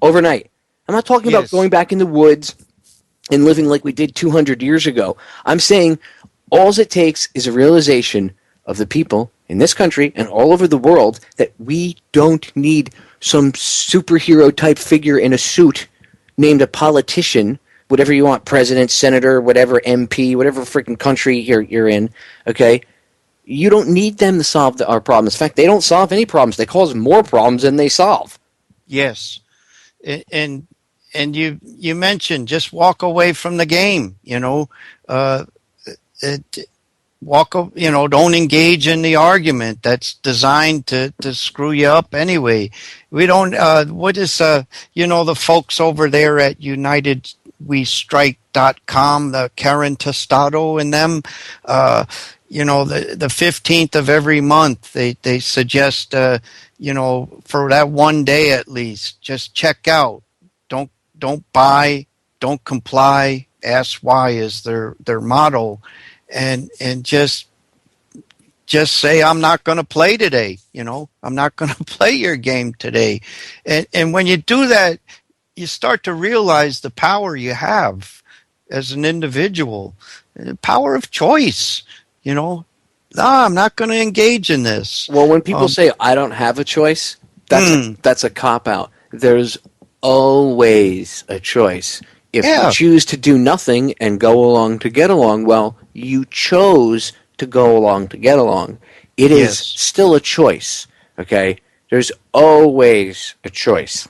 overnight. I'm not talking about going back in the woods and living like we did 200 years ago. I'm saying all it takes is a realization of the people in this country and all over the world that we don't need some superhero type figure in a suit named a politician, whatever you want, president, senator, whatever, MP, whatever freaking country you're in, okay? You don't need them to solve our problems. In fact, they don't solve any problems. They cause more problems than they solve. Yes. And you mentioned just walk away from the game, don't engage in the argument that's designed to screw you up anyway. We don't, the folks over there at UnitedWeStrike.com, the Karen Tostado and them, the 15th of every month, they suggest, for that one day at least, just check out. Don't buy, don't comply, ask why is their motto. And just say, I'm not going to play today. I'm not going to play your game today. And when you do that, you start to realize the power you have as an individual, the power of choice. No, I'm not going to engage in this. Well, when people say I don't have a choice, that's a cop out. There's always a choice. If you choose to do nothing and go along to get along, well, you chose to go along to get along. It is still a choice, okay? There's always a choice.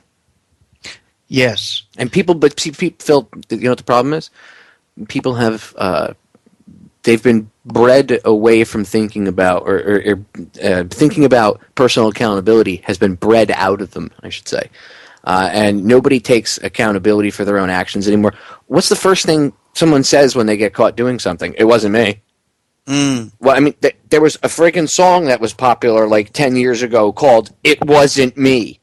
Yes. And people, Phil, you know what the problem is? People have, they've been bred away from thinking about, or thinking about personal accountability has been bred out of them, I should say. And nobody takes accountability for their own actions anymore. What's the first thing someone says when they get caught doing something? It wasn't me. Well, I mean, there was a freaking song that was popular like 10 years ago called "It Wasn't Me."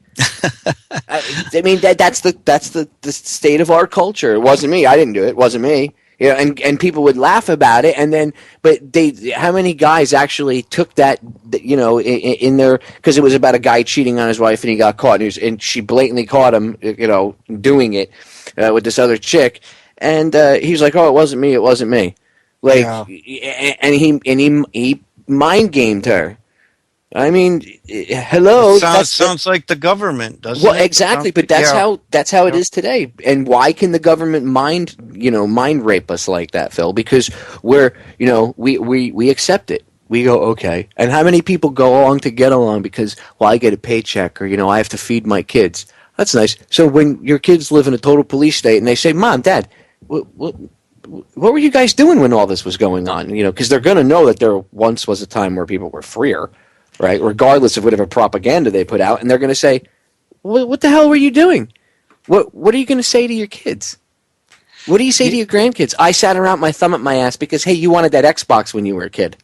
I mean, that's the state of our culture. It wasn't me. I didn't do it. It wasn't me. And people would laugh about it, but how many guys actually took that, in their, because it was about a guy cheating on his wife and he got caught, and she blatantly caught him, doing it with this other chick, and he was like, "Oh, it wasn't me, like, and he mind gamed her. I mean, hello. Sounds like the government, doesn't it? Well, exactly, but that's how it is today. And why can the government mind rape us like that, Phil? Because we accept it. We go, okay. And how many people go along to get along because, well, I get a paycheck, or I have to feed my kids. That's nice. So when your kids live in a total police state and they say, "Mom, Dad, what were you guys doing when all this was going on?" Because they're going to know that there once was a time where people were freer. Right, regardless of whatever propaganda they put out, and they're going to say, "What the hell were you doing? What are you going to say to your kids? What do you say to your grandkids?" "I sat around my thumb at my ass because, hey, you wanted that Xbox when you were a kid."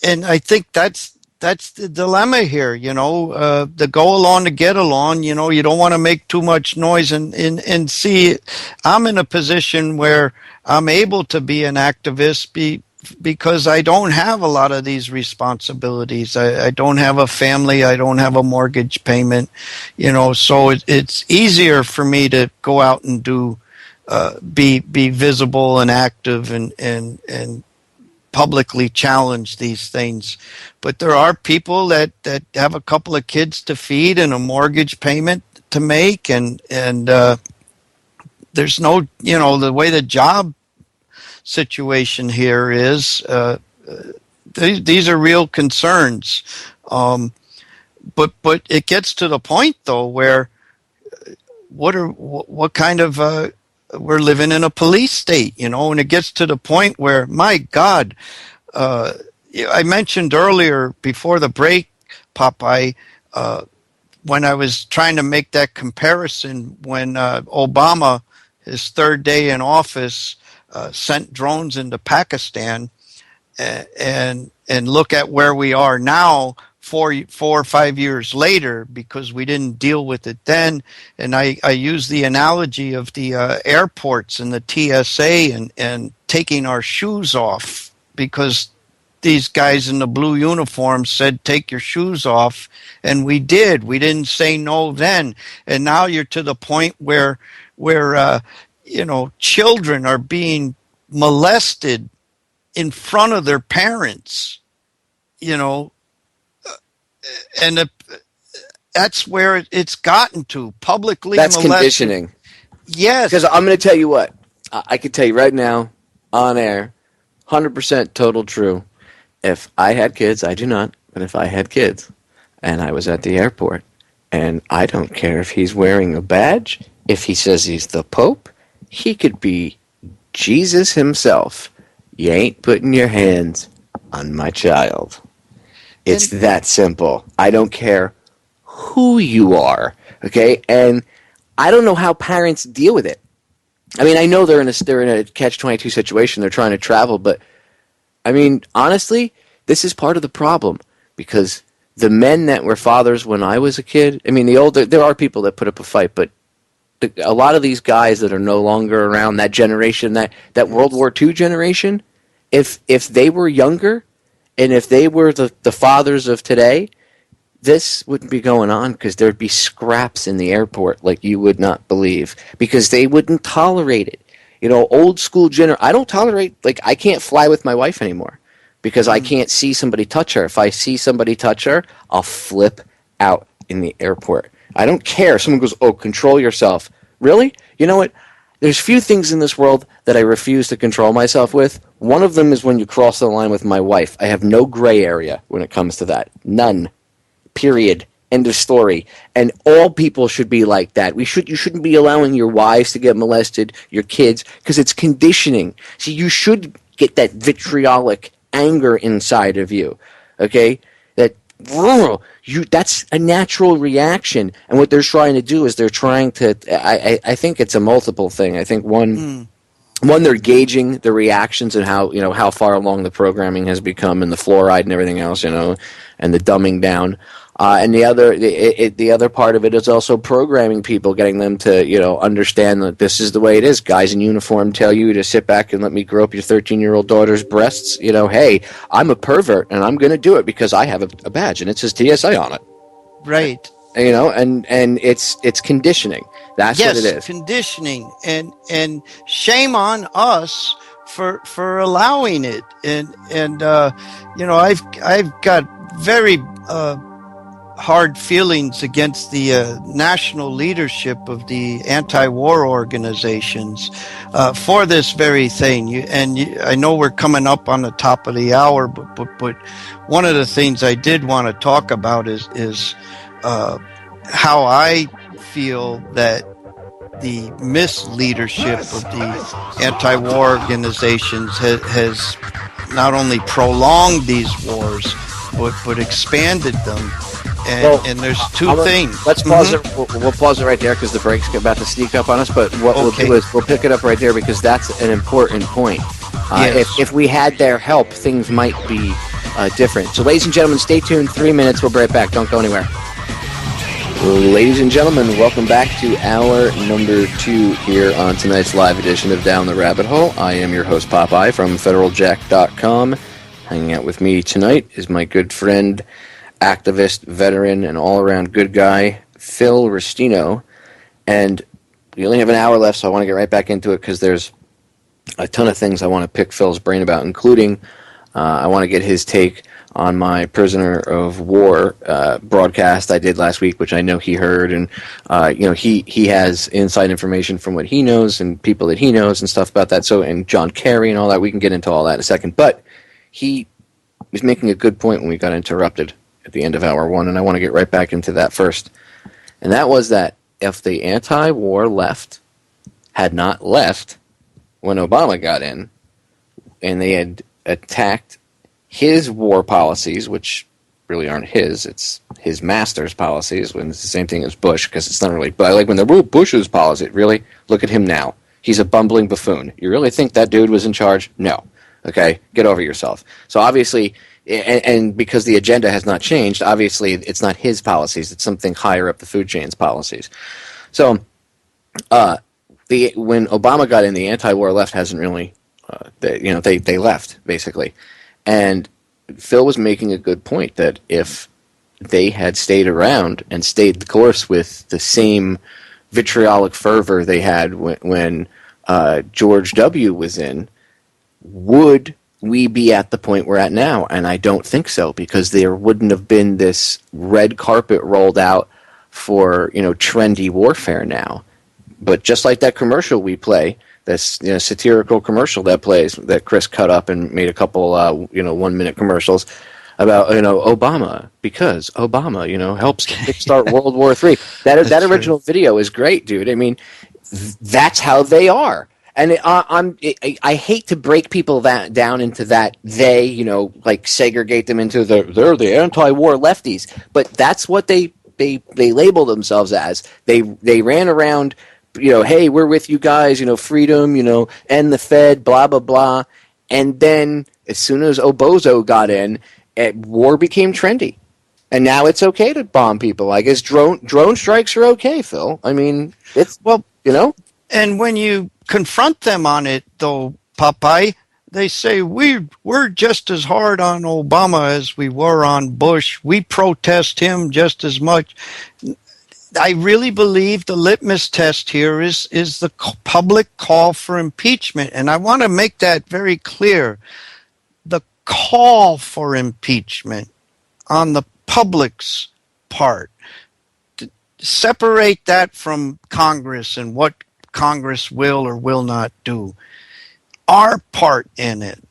And I think that's the dilemma here. The go along to get along. You don't want to make too much noise, and see. I'm in a position where I'm able to be an activist. Because I don't have a lot of these responsibilities. I don't have a family. I don't have a mortgage payment, so it's easier for me to go out and be visible and active and publicly challenge these things. But there are people that have a couple of kids to feed and a mortgage payment to make, and there's no, the way the job situation here is, these are real concerns, but it gets to the point though where what kind of we're living in a police state, and it gets to the point where, my God, I mentioned earlier before the break, Popeye, when I was trying to make that comparison when Obama, his third day in office, sent drones into Pakistan, and look at where we are now, 4 or 5 years later, because we didn't deal with it then. And I use the analogy of the airports and the TSA and taking our shoes off, because these guys in the blue uniforms said, "Take your shoes off," and we did. We didn't say no then. And now you're to the point where children are being molested in front of their parents, and that's where it's gotten to, publicly That's molested. conditioning. Yes. Because I'm going to tell you what. I can tell you right now, on air, 100% total true. If I had kids, I do not, but if I had kids and I was at the airport, and I don't care if he's wearing a badge, if he says he's the Pope, he could be Jesus himself. You ain't putting your hands on my child. It's that simple. I don't care who you are, okay? And I don't know how parents deal with it. I mean, I know they're in a catch-22 situation. They're trying to travel, but I mean, honestly, this is part of the problem, because the men that were fathers when I was a kid, I mean, there are people that put up a fight, but a lot of these guys that are no longer around, that generation, that World War II generation, if they were younger and if they were the fathers of today, this wouldn't be going on, because there'd be scraps in the airport like you would not believe, because they wouldn't tolerate it. Old school I don't tolerate, I can't fly with my wife anymore because I can't see somebody touch her. If I see somebody touch her, I'll flip out in the airport. I don't care. Someone goes, oh, control yourself. Really? You know what? There's few things in this world that I refuse to control myself with. One of them is when you cross the line with my wife. I have no gray area when it comes to that. None. Period. End of story. And all people should be like that. You shouldn't be allowing your wives to get molested, your kids, because it's conditioning. See, you should get that vitriolic anger inside of you. Okay? That's a natural reaction. And what they're trying to do is they're trying to, I think it's a multiple thing. I think one, they're gauging the reactions and how far along the programming has become, and the fluoride and everything else, and the dumbing down. And the other part of it is also programming people, getting them to understand that this is the way it is. Guys in uniform tell you to sit back and let me grope your 13-year-old daughter's breasts. Hey, I'm a pervert and I'm going to do it because I have a badge and it says TSA on it. Right. And it's conditioning. That's what it is. Yes, conditioning, and shame on us for allowing it. And I've got very hard feelings against the national leadership of the anti-war organizations for this very thing. I know we're coming up on the top of the hour, but one of the things I did want to talk about is how I feel that the misleadership of the anti-war organizations has not only prolonged these wars, but expanded them. And there's two things. Let's pause it. We'll pause it right there because the break's about to sneak up on us. But what we'll do is we'll pick it up right there because that's an important point. Yes. If we had their help, things might be different. So, ladies and gentlemen, stay tuned. 3 minutes. We'll be right back. Don't go anywhere. Ladies and gentlemen, welcome back to hour number 2 here on tonight's live edition of Down the Rabbit Hole. I am your host, Popeye, from FederalJack.com. Hanging out with me tonight is my good friend, activist, veteran, and all-around good guy, Phil Restino. And we only have an hour left, so I want to get right back into it because there's a ton of things I want to pick Phil's brain about, including I want to get his take on my prisoner of war broadcast I did last week, which I know he heard, and he has inside information from what he knows and people that he knows and stuff about that. So, and John Kerry and all that, we can get into all that in a second. But he was making a good point when we got interrupted at the end of hour 1, and I want to get right back into that first. And that was that if the anti-war left had not left when Obama got in, and they had attacked his war policies, which really aren't his, it's his master's policies, when it's the same thing as Bush, because it's not really, but like when they're Bush's policy, really, look at him now. He's a bumbling buffoon. You really think that dude was in charge? No. Okay, get over yourself. So obviously, and because the agenda has not changed, obviously it's not his policies, it's something higher up the food chain's policies. So when Obama got in, the anti-war left hasn't really, they left, basically. And Phil was making a good point that if they had stayed around and stayed the course with the same vitriolic fervor they had when George W. was in, would we be at the point we're at now? And I don't think so, because there wouldn't have been this red carpet rolled out for, trendy warfare now. But just like that commercial we play, this satirical commercial that plays, that Chris cut up and made a couple 1-minute commercials about Obama, because Obama helps kickstart World War III. That original video is great, dude. I mean, that's how they are. And I hate to break people down into that they, like segregate them into they're the anti-war lefties, but that's what they label themselves as. They ran around, hey, we're with you guys, freedom, end the Fed, blah blah blah, and then as soon as Obozo got in, war became trendy, and now it's okay to bomb people. I guess drone strikes are okay, Phil. I mean, it's And when you confront them on it, though, Popeye, they say we're just as hard on Obama as we were on Bush. We protest him just as much. I really believe the litmus test here is the public call for impeachment, and I want to make that very clear. The call for impeachment on the public's part. Separate that from Congress and what Congress will or will not do. Our part in it,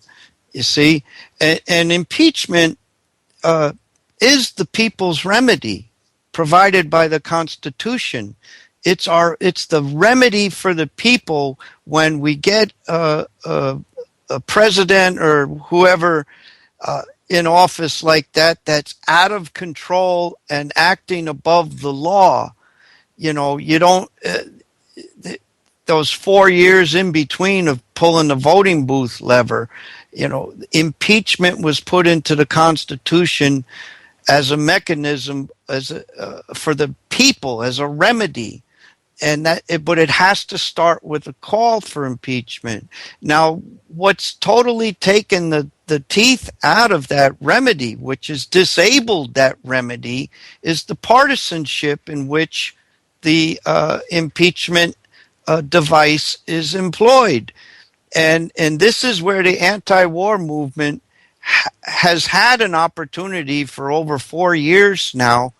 you see, and impeachment is the people's remedy provided by the Constitution. It's the remedy for the people when we get a president or whoever in office like that's out of control and acting above the law. You don't. Those 4 years in between of pulling the voting booth lever, impeachment was put into the Constitution as a mechanism, for the people, as a remedy, but it has to start with a call for impeachment. Now, what's totally taken the teeth out of that remedy, which has disabled that remedy, is the partisanship in which the impeachment device is employed. And this is where the anti-war movement has had an opportunity for over 4 years now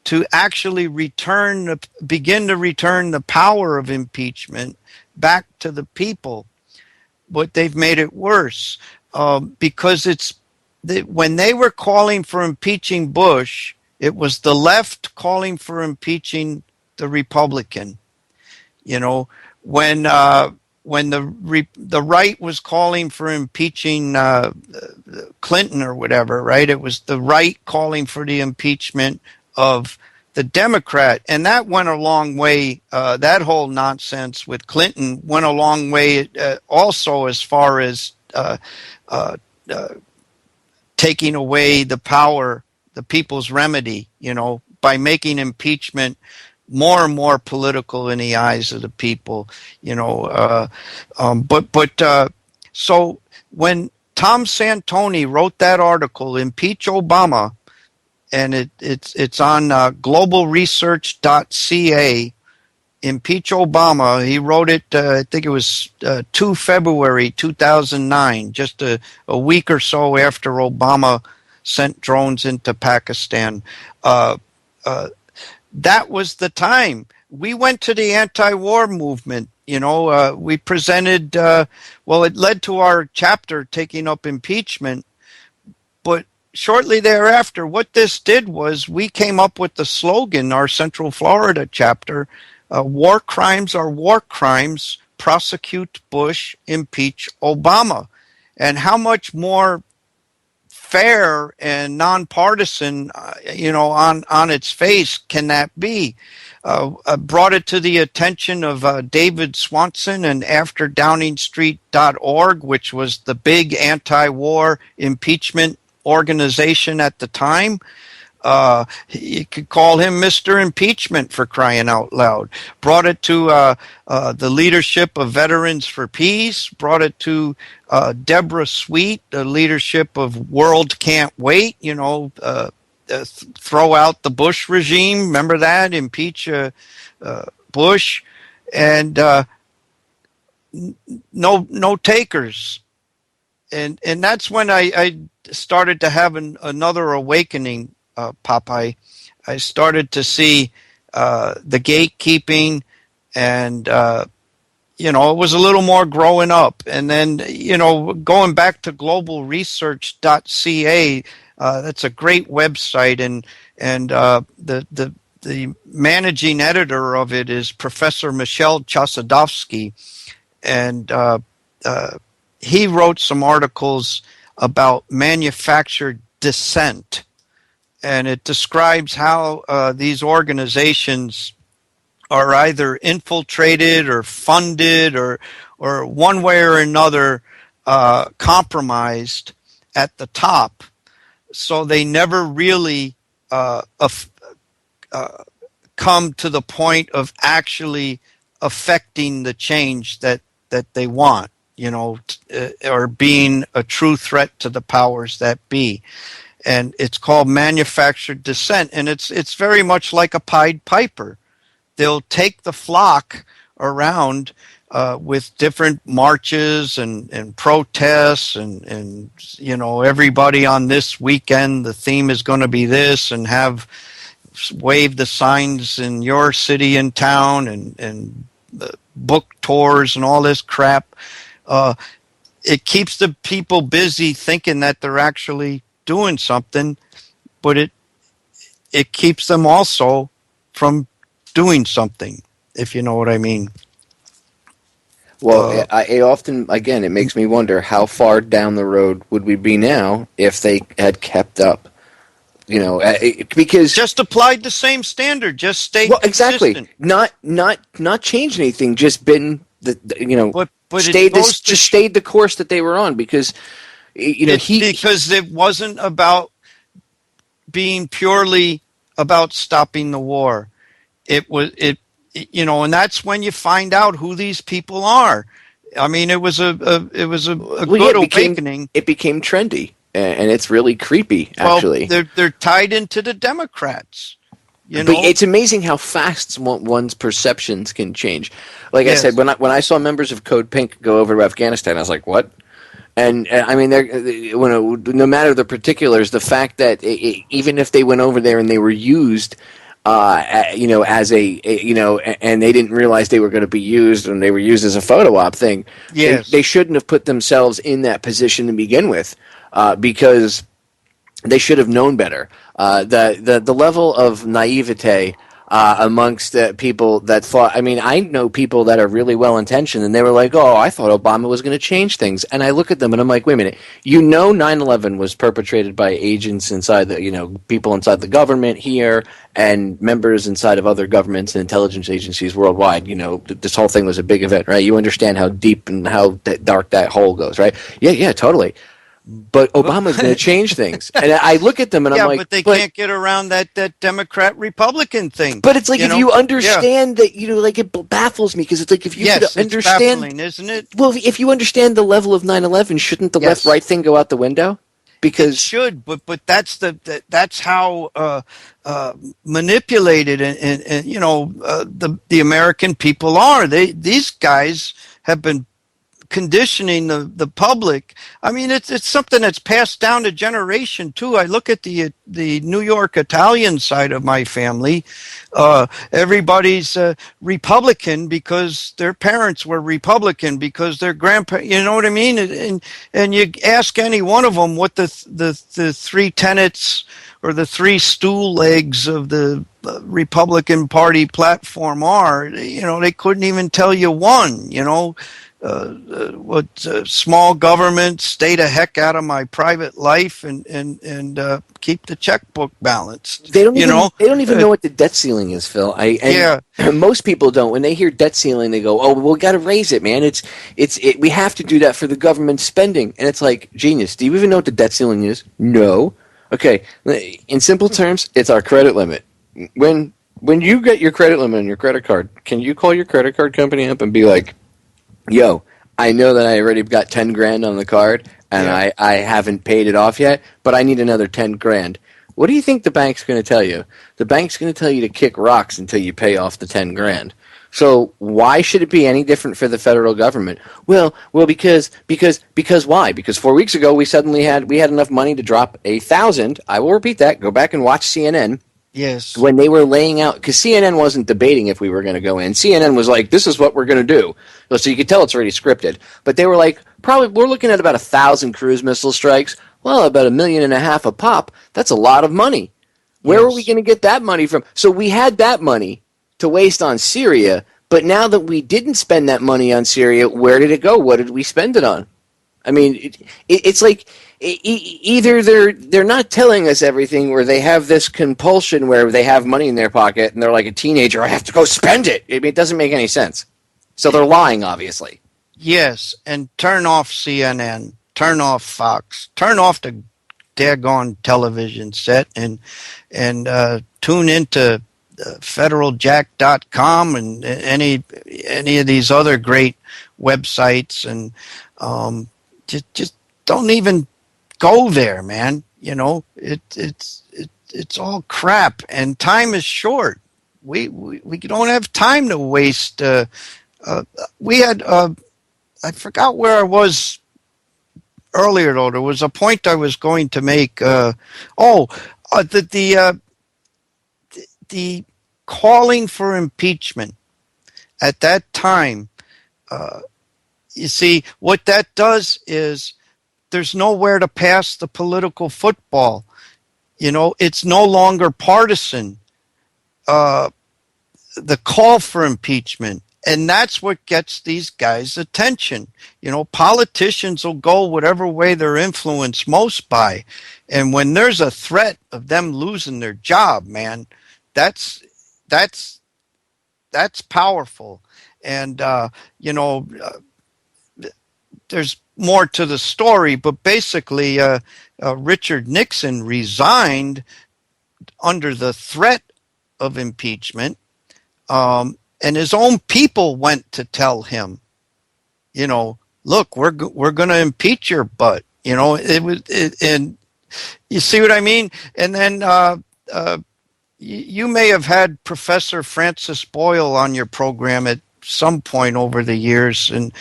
to actually begin to return the power of impeachment back to the people. But they've made it worse because when they were calling for impeaching Bush, it was the left calling for impeaching the Republican. When the right was calling for impeaching Clinton or whatever, right? It was the right calling for the impeachment of the Democrat, and that went a long way. That whole nonsense with Clinton went a long way, also as far as taking away the power, the people's remedy, by making impeachment more and more political in the eyes of the people, so when Tom Santoni wrote that article, Impeach Obama, and it's on globalresearch.ca, Impeach Obama, he wrote it, I think it was 2 February 2009, just a week or so after Obama sent drones into Pakistan. That was the time. We went to the anti-war movement. We presented, it led to our chapter taking up impeachment. But shortly thereafter, what this did was we came up with the slogan, our Central Florida chapter, war crimes are war crimes, prosecute Bush, impeach Obama. And how much more fair and nonpartisan, on its face can that be? Brought it to the attention of David Swanson and AfterDowningStreet.org, which was the big anti-war impeachment organization at the time. You could call him Mr. Impeachment, for crying out loud. Brought it to the leadership of Veterans for Peace. Brought it to Deborah Sweet, the leadership of World Can't Wait. Throw out the Bush regime. Remember that? Impeach Bush. And no takers. and that's when I started to have another awakening, Popeye. I started to see the gatekeeping, and it was a little more growing up. And then, going back to globalresearch.ca, that's a great website, and the managing editor of it is Professor Michel Chossudovsky, and he wrote some articles about manufactured dissent, and it describes how these organizations are either infiltrated or funded or one way or another compromised at the top, so they never really come to the point of actually affecting the change that they want, or being a true threat to the powers that be. And it's called manufactured dissent, and it's very much like a Pied Piper. They'll take the flock around with different marches and protests and everybody on this weekend, the theme is going to be this, and have wave the signs in your city and town and book tours and all this crap. It keeps the people busy thinking that they're actually doing something, but it keeps them also from doing something, if you know what I mean. Well, I often, again, it makes me wonder how far down the road would we be now if they had kept up. Because just applied the same standard, just stayed consistent. Exactly, not changed anything, just been but stayed the course that they were on, because because it wasn't about being purely about stopping the war. It was and that's when you find out who these people are. I mean, it was a good awakening. It became trendy. And it's really creepy, actually. Well, they're tied into the Democrats. But it's amazing how fast one's perceptions can change. Like I said, when I saw members of Code Pink go over to Afghanistan, I was like, "What?" And I mean, no matter the particulars, the fact that even if they went over there and they were used, as and they didn't realize they were going to be used, and they were used as a photo op thing. Yes. They shouldn't have put themselves in that position to begin with. Because they should have known better. The level of naivete amongst the people that thought. I mean, I know people that are really well intentioned, and they were like, "Oh, I thought Obama was going to change things." And I look at them, and I'm like, "Wait a minute! 9/11 was perpetrated by agents inside the, people inside the government here, and members inside of other governments and intelligence agencies worldwide. This whole thing was a big event, right? You understand how deep and how dark that hole goes, right? Yeah, totally." But Obama's going to change things, and I look at them and I'm like, but they can't get around that Democrat-Republican thing. But it's like, if you understand that, it baffles me, because it's like, if you understand, it's baffling, isn't it? Well, if you understand the level of 9/11, shouldn't the left-right thing go out the window? Because it should, but that's that's how manipulated and the American people are. These guys have been conditioning the public. I mean, it's something that's passed down to generation too. I look at the New York Italian side of my family. Everybody's Republican because their parents were Republican, because their grandparents. You know what I mean? And you ask any one of them what the three tenets or the three stool legs of the Republican Party platform are. They couldn't even tell you one. Small government, stay the heck out of my private life, and keep the checkbook balanced. They don't even know what the debt ceiling is, Phil. Most people don't. When they hear debt ceiling, they go, "Oh, well, we got to raise it, man. We have to do that for the government spending." And it's like, genius. Do you even know what the debt ceiling is? No. Okay. In simple terms, it's our credit limit. When you get your credit limit on your credit card, can you call your credit card company up and be like, "Yo, I know that I already got 10 grand on the card, and I haven't paid it off yet, but I need another 10 grand. What do you think the bank's going to tell you? The bank's going to tell you to kick rocks until you pay off the 10 grand. So why should it be any different for the federal government? Well, because why? Because 4 weeks ago we had enough money to drop 1,000. I will repeat that. Go back and watch CNN. Yes. When they were laying out, because CNN wasn't debating if we were going to go in. CNN was like, "This is what we're going to do." So you could tell it's already scripted. But they were like, "Probably we're looking at about 1,000 cruise missile strikes. Well, about $1.5 million a pop. That's a lot of money. Where are we going to get that money from?" So we had that money to waste on Syria, but now that we didn't spend that money on Syria, where did it go? What did we spend it on? I mean, it's like either they're not telling us everything, or they have this compulsion where they have money in their pocket and they're like a teenager, I have to go spend it. I mean, it doesn't make any sense. So they're lying, obviously. Yes, and turn off CNN, turn off Fox, turn off the daggone television set, and tune into federaljack.com and any of these other great websites, and just don't even go there, man. You know, it's all crap, and time is short. We don't have time to waste. We had I forgot where I was earlier, though. There was a point I was going to make. The calling for impeachment at that time. You see, what that does is there's nowhere to pass the political football. You know, it's no longer partisan. The call for impeachment. And that's what gets these guys' attention. You know, politicians will go whatever way they're influenced most by. And when there's a threat of them losing their job, man, that's powerful. And, there's more to the story, but basically Richard Nixon resigned under the threat of impeachment, and his own people went to tell him, you know, look, we're going to impeach your butt. You know, and you see what I mean? And then you may have had Professor Francis Boyle on your program at some point over the years, and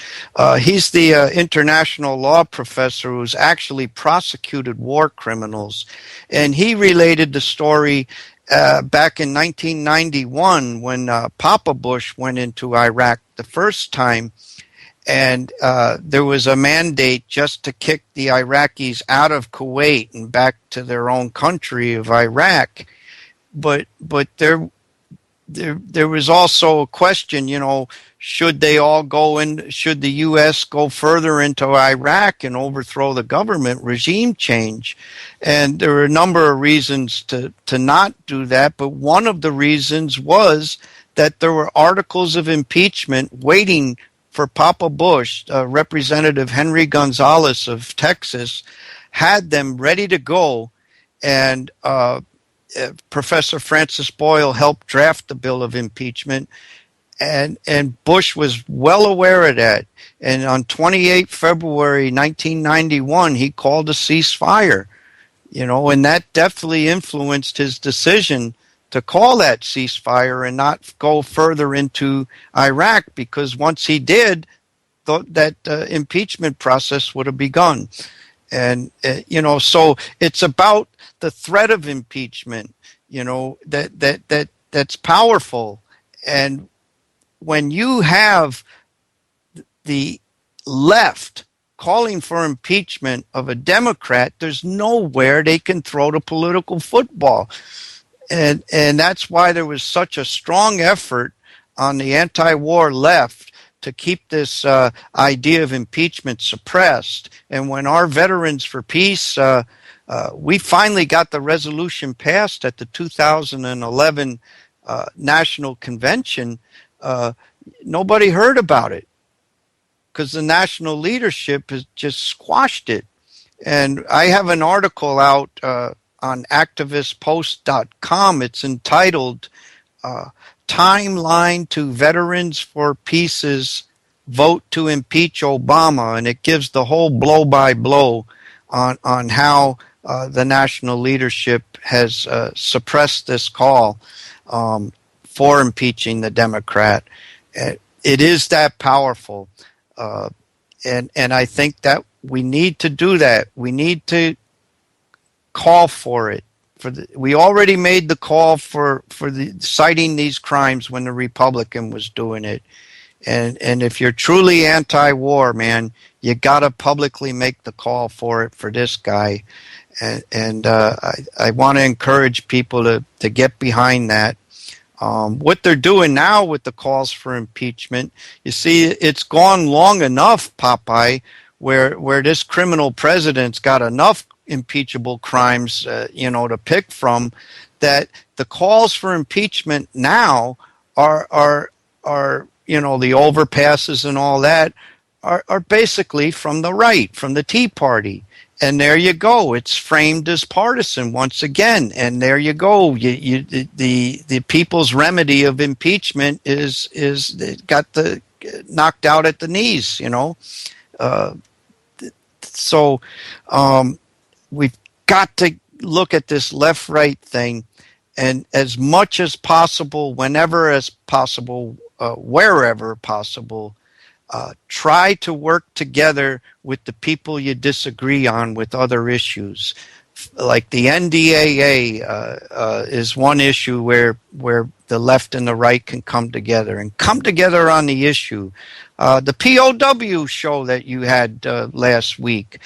he's the international law professor who's actually prosecuted war criminals, and he related the story back in 1991 when Papa Bush went into Iraq the first time, and there was a mandate just to kick the Iraqis out of Kuwait and back to their own country of Iraq, but there was also a question, you know, should they all go in, should the U.S. go further into Iraq and overthrow the government, regime change? And there were a number of reasons to not do that, but one of the reasons was that there were articles of impeachment waiting for Papa Bush. Representative Henry Gonzalez of Texas had them ready to go, and Professor Francis Boyle helped draft the bill of impeachment, and Bush was well aware of that. And on 28 February 1991, he called a ceasefire, you know, and that definitely influenced his decision to call that ceasefire and not go further into Iraq, because once he did, that impeachment process would have begun. And, you know, so it's about the threat of impeachment, you know, that's powerful. And when you have the left calling for impeachment of a Democrat, there's nowhere they can throw the political football. And that's why there was such a strong effort on the anti-war left to keep this idea of impeachment suppressed. And when our Veterans for Peace, we finally got the resolution passed at the 2011 National Convention, nobody heard about it because the national leadership has just squashed it. And I have an article out on activistpost.com. It's entitled Timeline to Veterans for Peace's Vote to Impeach Obama, and it gives the whole blow-by-blow on how the national leadership has suppressed this call for impeaching the Democrat. It is that powerful. And I think that we need to do that. We need to call for it. We already made the call for citing these crimes when the Republican was doing it. And if you're truly anti-war, man, you got to publicly make the call for it for this guy. And I want to encourage people to get behind that. What they're doing now with the calls for impeachment, you see, it's gone long enough, Popeye, where this criminal president's got enough impeachable crimes, to pick from, that the calls for impeachment now are the overpasses and all that are basically from the right, from the Tea Party. And there you go. It's framed as partisan once again. And there you go. The people's remedy of impeachment is got knocked out at the knees. So we've got to look at this left-right thing, and as much as possible, whenever as possible, wherever possible, try to work together with the people you disagree on with other issues. Like the NDAA is one issue where the left and the right can come together on the issue. The POW show that you had last week,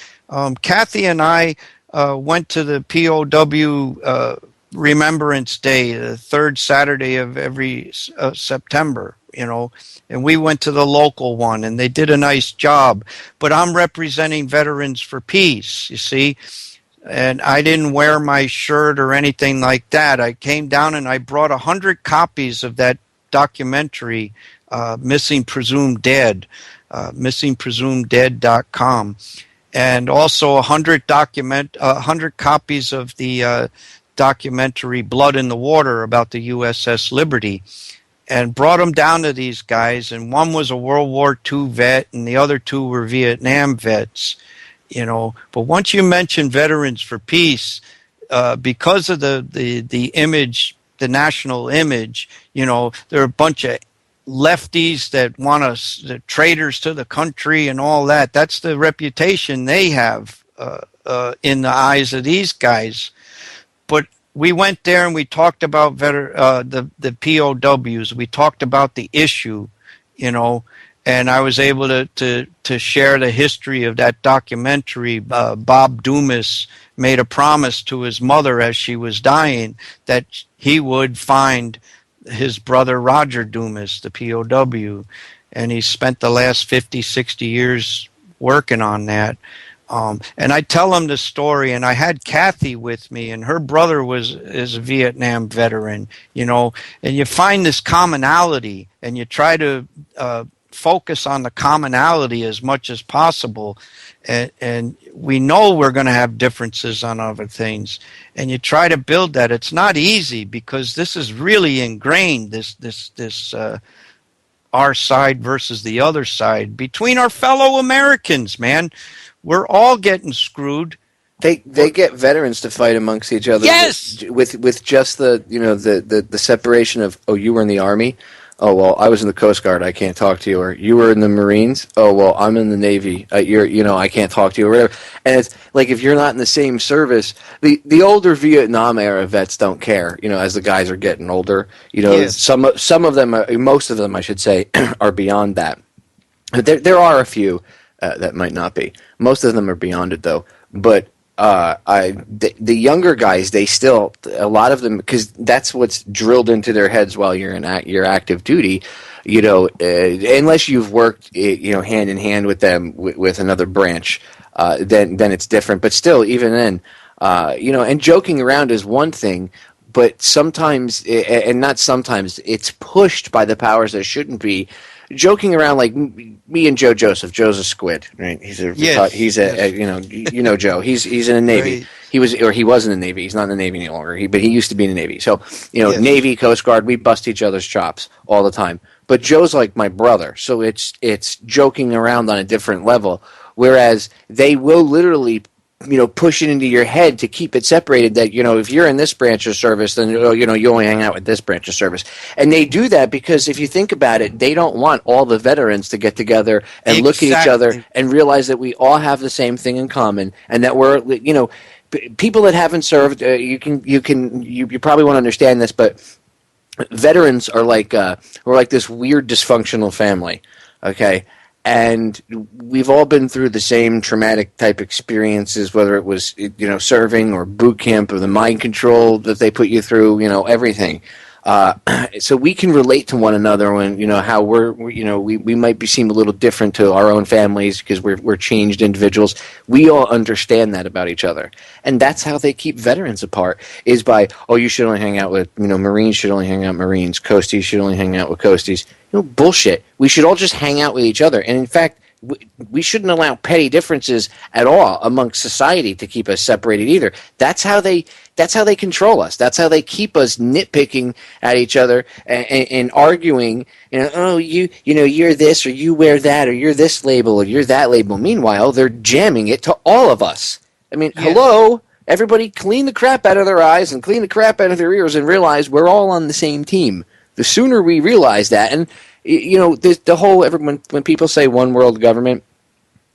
Kathy and I went to the POW Remembrance Day, the third Saturday of every September, and we went to the local one, and they did a nice job. But I'm representing Veterans for Peace, you see, and I didn't wear my shirt or anything like that. I came down and I brought 100 copies of that documentary, Missing Presumed Dead, missingpresumedead.com, and also 100 copies of the documentary Blood in the Water about the USS Liberty, and brought them down to these guys. And one was a World War II vet, and the other two were Vietnam vets. But once you mention Veterans for Peace, because of the image, the national image, there are a bunch of lefties that want us, the traitors to the country and all that. That's the reputation they have in the eyes of these guys. But we went there and we talked about the POWs. We talked about the issue, and I was able to share the history of that documentary. Bob Dumas made a promise to his mother as she was dying that he would find his brother Roger Dumas, the POW, and he spent the last 50, 60 years working on that. And I tell him the story, and I had Kathy with me, and her brother is a Vietnam veteran, and you find this commonality, and you try to focus on the commonality as much as possible, and we know we're going to have differences on other things, and you try to build that. It's not easy because this is really ingrained, this our side versus the other side between our fellow Americans, man. We're all getting screwed. They get veterans to fight amongst each other. Yes, with just the separation of, oh, you were in the Army, oh well, I was in the Coast Guard, I can't talk to you, or you were in the Marines, oh well, I'm in the Navy, I can't talk to you, or whatever. And it's like, if you're not in the same service, the older Vietnam era vets don't care. As the guys are getting older, Yes. some of them, most of them, I should say, are beyond that. But there are a few that might not be. Most of them are beyond it, though. But the younger guys, they still, a lot of them, because that's what's drilled into their heads while you're in your active duty. Unless you've worked, hand in hand with them with another branch, then it's different. But still, even then, and joking around is one thing. But sometimes, and not sometimes, it's pushed by the powers that shouldn't be. Joking around, like me and Joe Joseph. Joe's a squid, right? He's a Joe. He's in the Navy. Right. He was in the Navy. He's not in the Navy any longer. But he used to be in the Navy. So yes. Navy, Coast Guard, we bust each other's chops all the time. But Joe's like my brother, so it's joking around on a different level. Whereas they will literally push it into your head to keep it separated that, if you're in this branch of service, then, you only hang out with this branch of service. And they do that because if you think about it, they don't want all the veterans to get together and look at each other and realize that we all have the same thing in common and that we're, people that haven't served, you probably won't understand this, but veterans are we're like this weird dysfunctional family, okay? And we've all been through the same traumatic type experiences, whether it was, serving or boot camp or the mind control that they put you through, everything. So we can relate to one another when, how we might seem a little different to our own families because we're changed individuals. We all understand that about each other. And that's how they keep veterans apart is by, you should only hang out with, Marines should only hang out with Marines, Coasties should only hang out with Coasties. Bullshit. We should all just hang out with each other. And in fact, we shouldn't allow petty differences at all amongst society to keep us separated either. That's how they control us. That's how they keep us nitpicking at each other and arguing. You're this or you wear that or you're this label or you're that label. Meanwhile, they're jamming it to all of us. I mean, hello, everybody, clean the crap out of their eyes and clean the crap out of their ears and realize we're all on the same team. The sooner we realize that, and when people say one world government,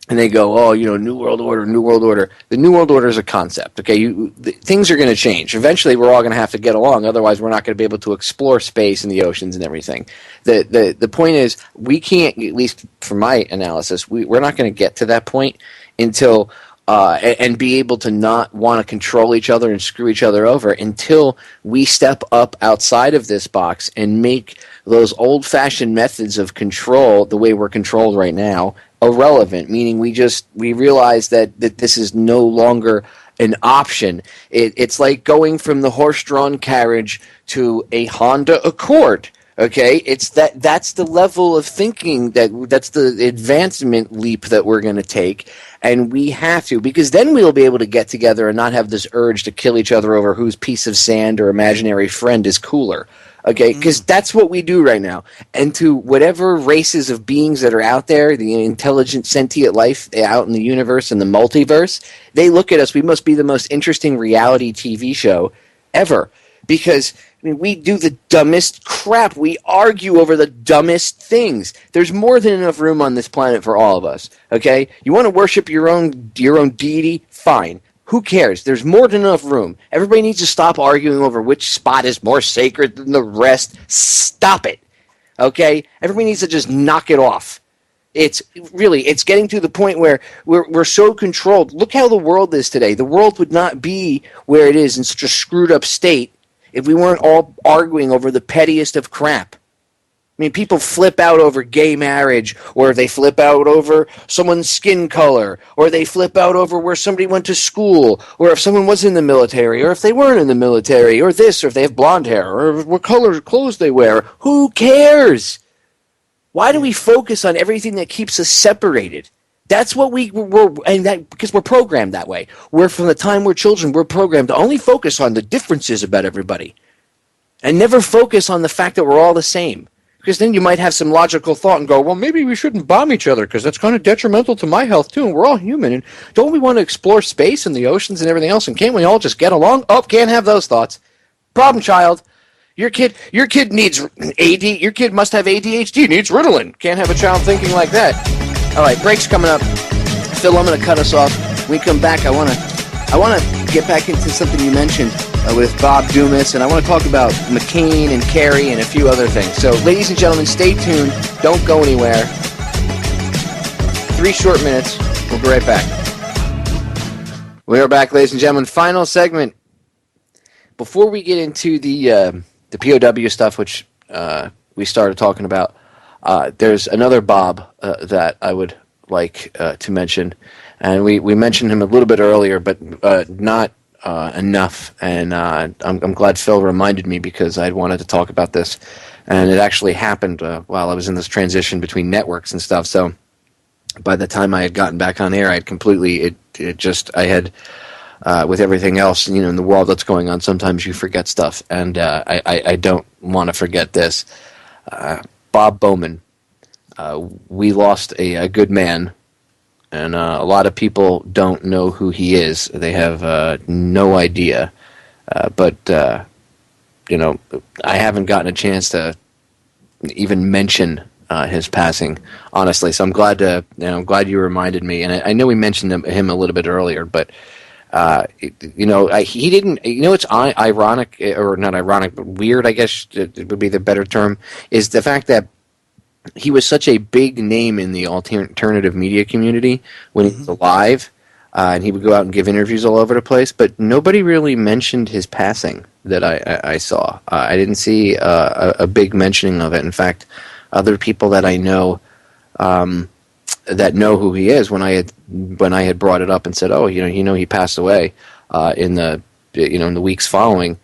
and they go, New World Order, New World Order. The New World Order is a concept, okay? Things are going to change. Eventually, we're all going to have to get along. Otherwise, we're not going to be able to explore space and the oceans and everything. The point is, we can't, at least from my analysis, we're not going to get to that point until and be able to not want to control each other and screw each other over until we step up outside of this box and make those old-fashioned methods of control, the way we're controlled right now, irrelevant, meaning we realize that this is no longer an option. It's like going from the horse-drawn carriage to a Honda Accord. Okay, that's the level of thinking that's the advancement leap that we're going to take, and we have to, because then we'll be able to get together and not have this urge to kill each other over whose piece of sand or imaginary friend is cooler. Okay, because that's what we do right now. And to whatever races of beings that are out there, the intelligent sentient life out in the universe and the multiverse, they look at us. We must be the most interesting reality TV show ever, because we do the dumbest crap. We argue over the dumbest things. There's more than enough room on this planet for all of us. Okay, you want to worship your own deity? Fine. Who cares? There's more than enough room. Everybody needs to stop arguing over which spot is more sacred than the rest. Stop it. Okay? Everybody needs to just knock it off. It's getting to the point where we're so controlled. Look how the world is today. The world would not be where it is in such a screwed up state if we weren't all arguing over the pettiest of crap. I mean, people flip out over gay marriage, or they flip out over someone's skin color, or they flip out over where somebody went to school, or if someone was in the military, or if they weren't in the military, or this, or if they have blonde hair, or what color clothes they wear. Who cares? Why do we focus on everything that keeps us separated? That's what because we're programmed that way. From the time we're children, we're programmed to only focus on the differences about everybody, and never focus on the fact that we're all the same. Because then you might have some logical thought and go, well, maybe we shouldn't bomb each other because that's kind of detrimental to my health too, and we're all human. And don't we want to explore space and the oceans and everything else? And can't we all just get along? Oh, can't have those thoughts. Problem child. Your kid needs AD. Your kid must have ADHD. Needs Ritalin. Can't have a child thinking like that. All right, break's coming up. Phil, I'm going to cut us off. When we come back, I want to get back into something you mentioned with Bob Dumas, and I want to talk about McCain and Kerry and a few other things. So, ladies and gentlemen, stay tuned. Don't go anywhere. 3 short minutes. We'll be right back. We are back, ladies and gentlemen. Final segment. Before we get into the POW stuff, which we started talking about, there's another Bob that I would like to mention. And we mentioned him a little bit earlier, but not enough. And I'm glad Phil reminded me because I'd wanted to talk about this. And it actually happened while I was in this transition between networks and stuff. So by the time I had gotten back on air, I had completely, with everything else, in the world that's going on, sometimes you forget stuff. And I don't want to forget this. Bob Bowman. We lost a good man and a lot of people don't know who he is. They have no idea. But I haven't gotten a chance to even mention his passing, honestly. So I'm glad you reminded me. And I know we mentioned him a little bit earlier, but he didn't. It's ironic, or not ironic, but weird, I guess it would be the better term, is the fact that he was such a big name in the alternative media community when he was alive, and he would go out and give interviews all over the place, but nobody really mentioned his passing that I saw. I didn't see a big mentioning of it. In fact, other people that I know that know who he is, when I had brought it up and said, "Oh, he passed away in the weeks following,"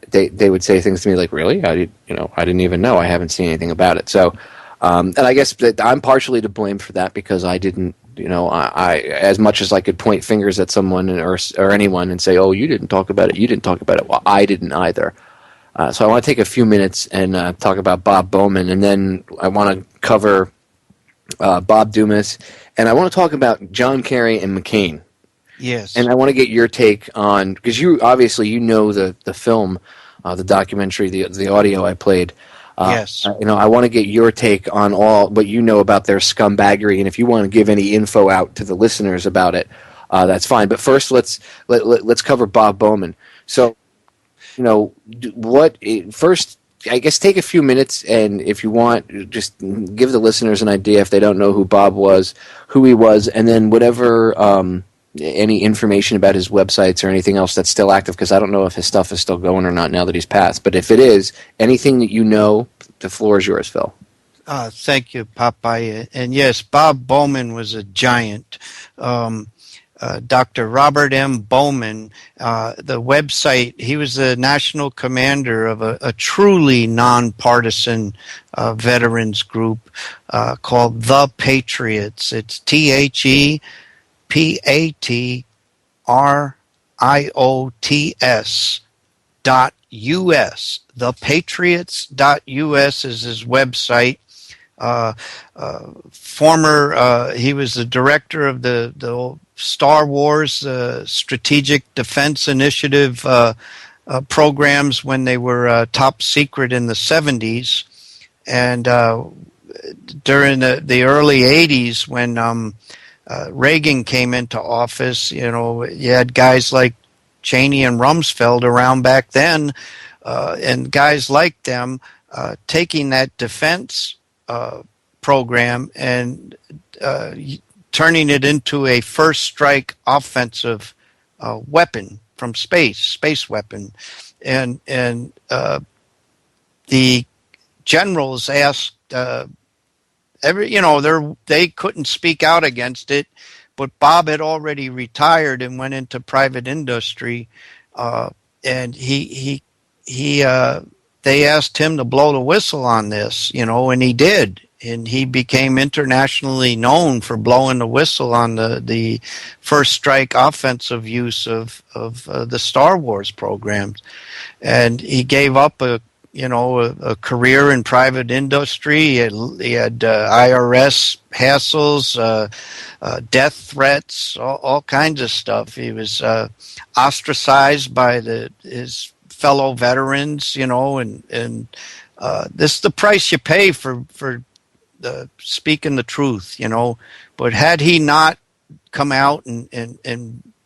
they would say things to me like, "Really? I didn't even know. I haven't seen anything about it." So, and I guess that I'm partially to blame for that, because I didn't. I as much as I could point fingers at someone or anyone and say, "Oh, you didn't talk about it. You didn't talk about it." Well, I didn't either. So I want to take a few minutes and talk about Bob Bowman, and then I want to cover Bob Dumas, and I want to talk about John Kerry and McCain. Yes. And I want to get your take on, because you obviously know the film, the documentary, the audio I played. Yes. I want to get your take on all what you know about their scumbaggery, and if you want to give any info out to the listeners about it, that's fine. But first, let's cover Bob Bowman. So, first, I guess take a few minutes, and if you want, just give the listeners an idea, if they don't know who Bob was, who he was, and then whatever any information about his websites or anything else that's still active, because I don't know if his stuff is still going or not now that he's passed. But if it is, anything that you know, the floor is yours, Phil. Thank you, Popeye. And yes, Bob Bowman was a giant. Dr. Robert M. Bowman, the website, he was the national commander of a truly nonpartisan veterans group called The Patriots. It's ThePatriots.us. ThePatriots.us is his website. He was the director of the Star Wars Strategic Defense Initiative programs when they were top secret in the 70s. And during the early 80s, when Reagan came into office, you had guys like Cheney and Rumsfeld around back then, and guys like them taking that defense program and turning it into a first strike offensive weapon from space weapon. And the generals asked they couldn't speak out against it, but Bob had already retired and went into private industry, and they asked him to blow the whistle on this, and he did. And he became internationally known for blowing the whistle on the first strike offensive use of the Star Wars programs. And he gave up a career in private industry. He had IRS hassles, death threats, all kinds of stuff. He was ostracized by his fellow veterans, and this is the price you pay for speaking the truth, But had he not come out and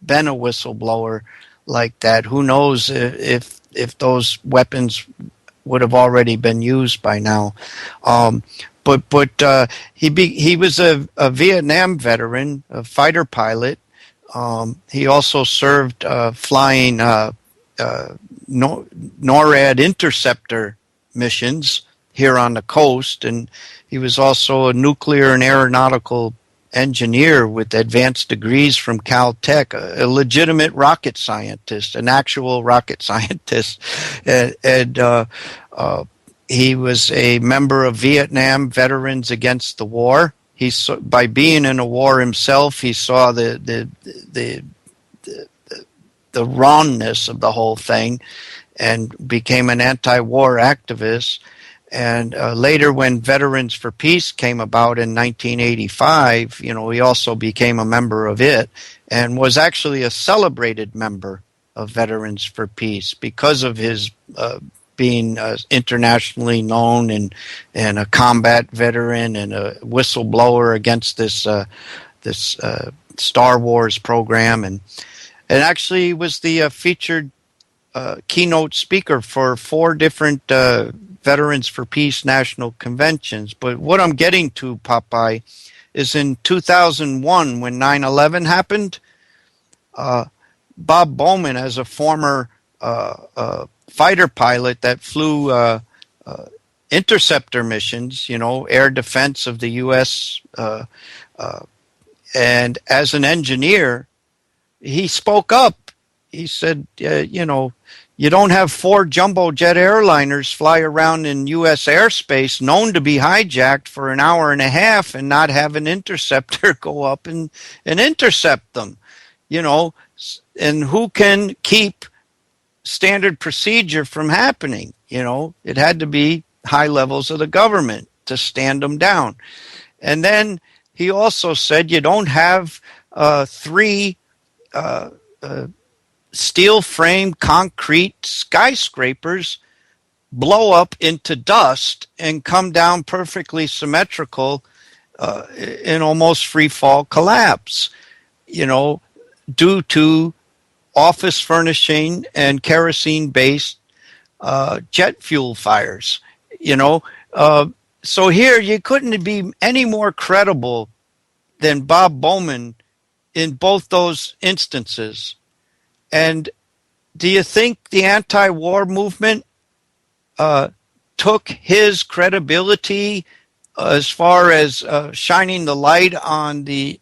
been a whistleblower like that, who knows if those weapons would have already been used by now. But he was a Vietnam veteran, a fighter pilot. He also served flying NORAD interceptor missions here on the coast, and he was also a nuclear and aeronautical engineer with advanced degrees from Caltech, a legitimate rocket scientist, an actual rocket scientist. And he was a member of Vietnam Veterans Against the War. By being in a war himself, he saw the wrongness of the whole thing and became an anti-war activist. And later, when Veterans for Peace came about in 1985, he also became a member of it and was actually a celebrated member of Veterans for Peace because of his being internationally known and a combat veteran and a whistleblower against this Star Wars program, and actually was the featured keynote speaker for 4 different Veterans for Peace national conventions. But what I'm getting to, Popeye, is in 2001 when 9/11 happened, Bob Bowman, as a former fighter pilot that flew interceptor missions, air defense of the U.S., and as an engineer, he spoke up. He said, you don't have 4 jumbo jet airliners fly around in U.S. airspace known to be hijacked for an hour and a half and not have an interceptor go up and intercept them, and who can keep standard procedure from happening? It had to be high levels of the government to stand them down. And then he also said you don't have 3 steel frame concrete skyscrapers blow up into dust and come down perfectly symmetrical in almost free fall collapse, due to office furnishing and kerosene based jet fuel fires. So here you couldn't be any more credible than Bob Bowman in both those instances. And do you think the anti-war movement took his credibility as far as shining the light on the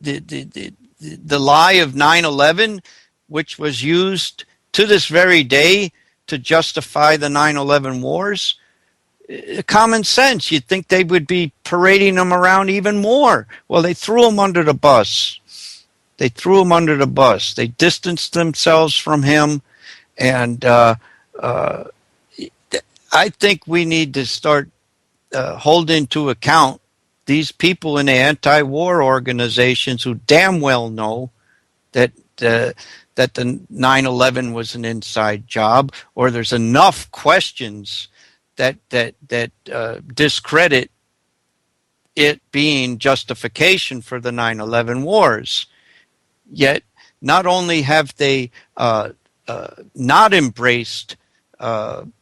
lie of 9/11, which was used to this very day to justify the 9/11 wars? Common sense, you'd think they would be parading them around even more. Well, they threw him under the bus. They distanced themselves from him, and I think we need to start holding to account these people in the anti-war organizations who damn well know that the 9/11 was an inside job, or there's enough questions that discredit it being justification for the 9/11 wars. Yet, not only have they not embraced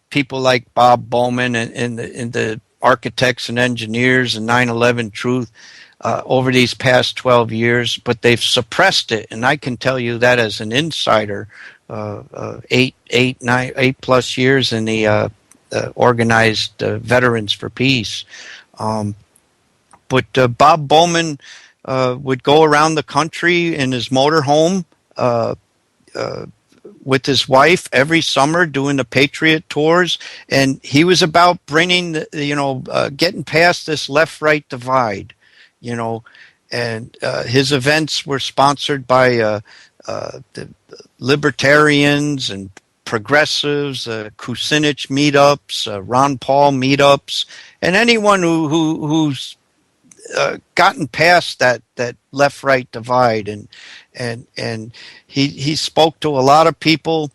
people like Bob Bowman and the architects and engineers and 9/11 truth over these past 12 years, but they've suppressed it. And I can tell you that as an insider, 8+ years in the organized Veterans for Peace. But Bob Bowman would go around the country in his motorhome with his wife every summer doing the Patriot tours, and he was about bringing, getting past this left-right divide, and his events were sponsored by the libertarians and progressives, Kucinich meetups, Ron Paul meetups, and anyone who's gotten past that left-right divide, and he spoke to a lot of people,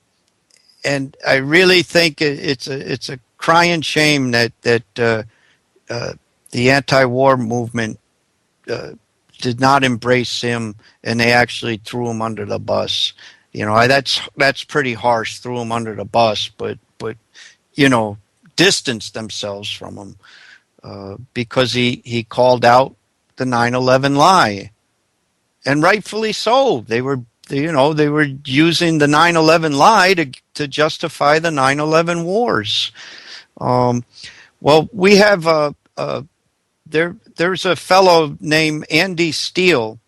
and I really think it's a crying shame that the anti-war movement did not embrace him, and they actually threw him under the bus. That's pretty harsh. Threw him under the bus, but distanced themselves from him. Because he called out the 9/11 lie, and rightfully so. They were using the 9/11 lie to justify the 9/11 wars. Well, we have there's a fellow named Andy Steele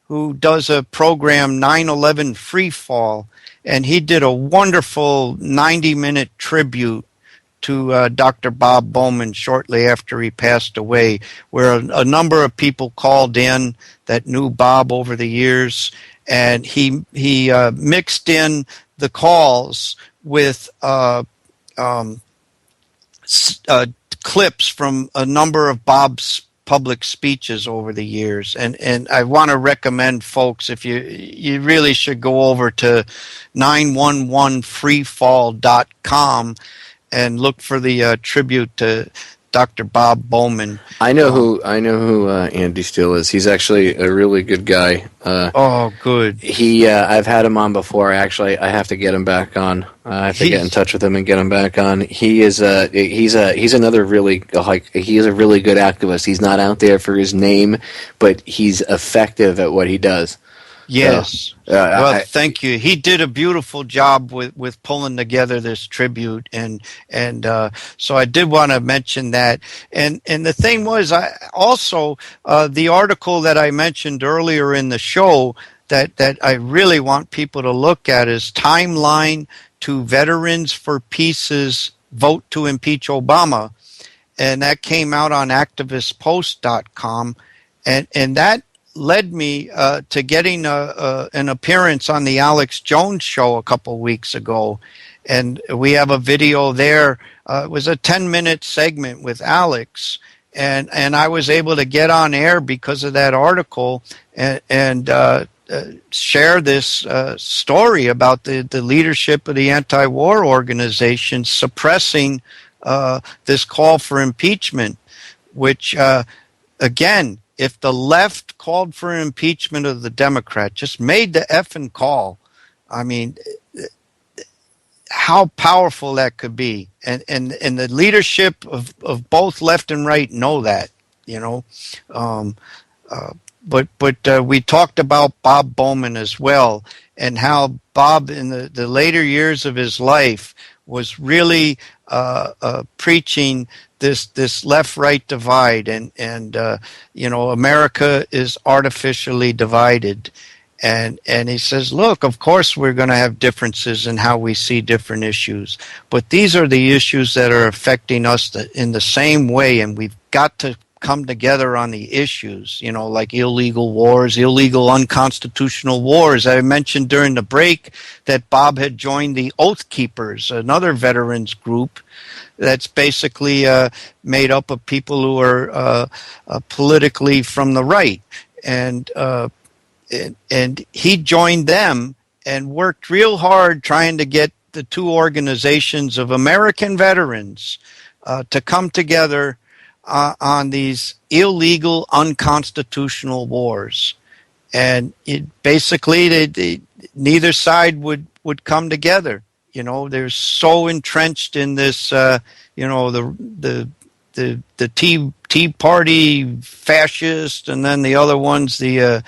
who does a program 9/11 Free Fall, and he did a wonderful 90-minute tribute to Dr. Bob Bowman shortly after he passed away, where a number of people called in that knew Bob over the years, and he mixed in the calls with clips from a number of Bob's public speeches over the years, and I want to recommend folks, if you really should go over to 911freefall.com and look for the tribute to Dr. Bob Bowman. I know who Andy Steele is. He's actually a really good guy. Good. I've had him on before. I have to get him back on. I have to get in touch with him and get him back on. He's another really he is a really good activist. He's not out there for his name, but he's effective at what he does. Yes. Thank you. He did a beautiful job with pulling together this tribute, and so I did want to mention that. And the thing was, I also the article that I mentioned earlier in the show that I really want people to look at is Timeline to Veterans for Peace's Vote to Impeach Obama, and that came out on activistpost.com, and that led me to getting an appearance on the Alex Jones show a couple weeks ago. And we have a video there. It was a 10-minute segment with Alex. And I was able to get on air because of that article and share this story about the leadership of the anti-war organization suppressing this call for impeachment, which, again, if the left called for impeachment of the Democrat, just made the effing call, I mean, how powerful that could be. And the leadership of both left and right know that, you know. But we talked about Bob Bowman as well, and how Bob in the later years of his life was really preaching this left-right divide, and you know, America is artificially divided, and he says, look, of course we're going to have differences in how we see different issues, but these are the issues that are affecting us in the same way, and we've got to come together on the issues, you know, like illegal wars, illegal unconstitutional wars. I mentioned during the break that Bob had joined the Oath Keepers, another veterans group that's basically made up of people who are politically from the right, and he joined them and worked real hard trying to get the two organizations of American veterans to come together on these illegal unconstitutional wars, and basically neither side would come together. You know, they're so entrenched in this, you know, the Tea Party fascist, and then the other ones, the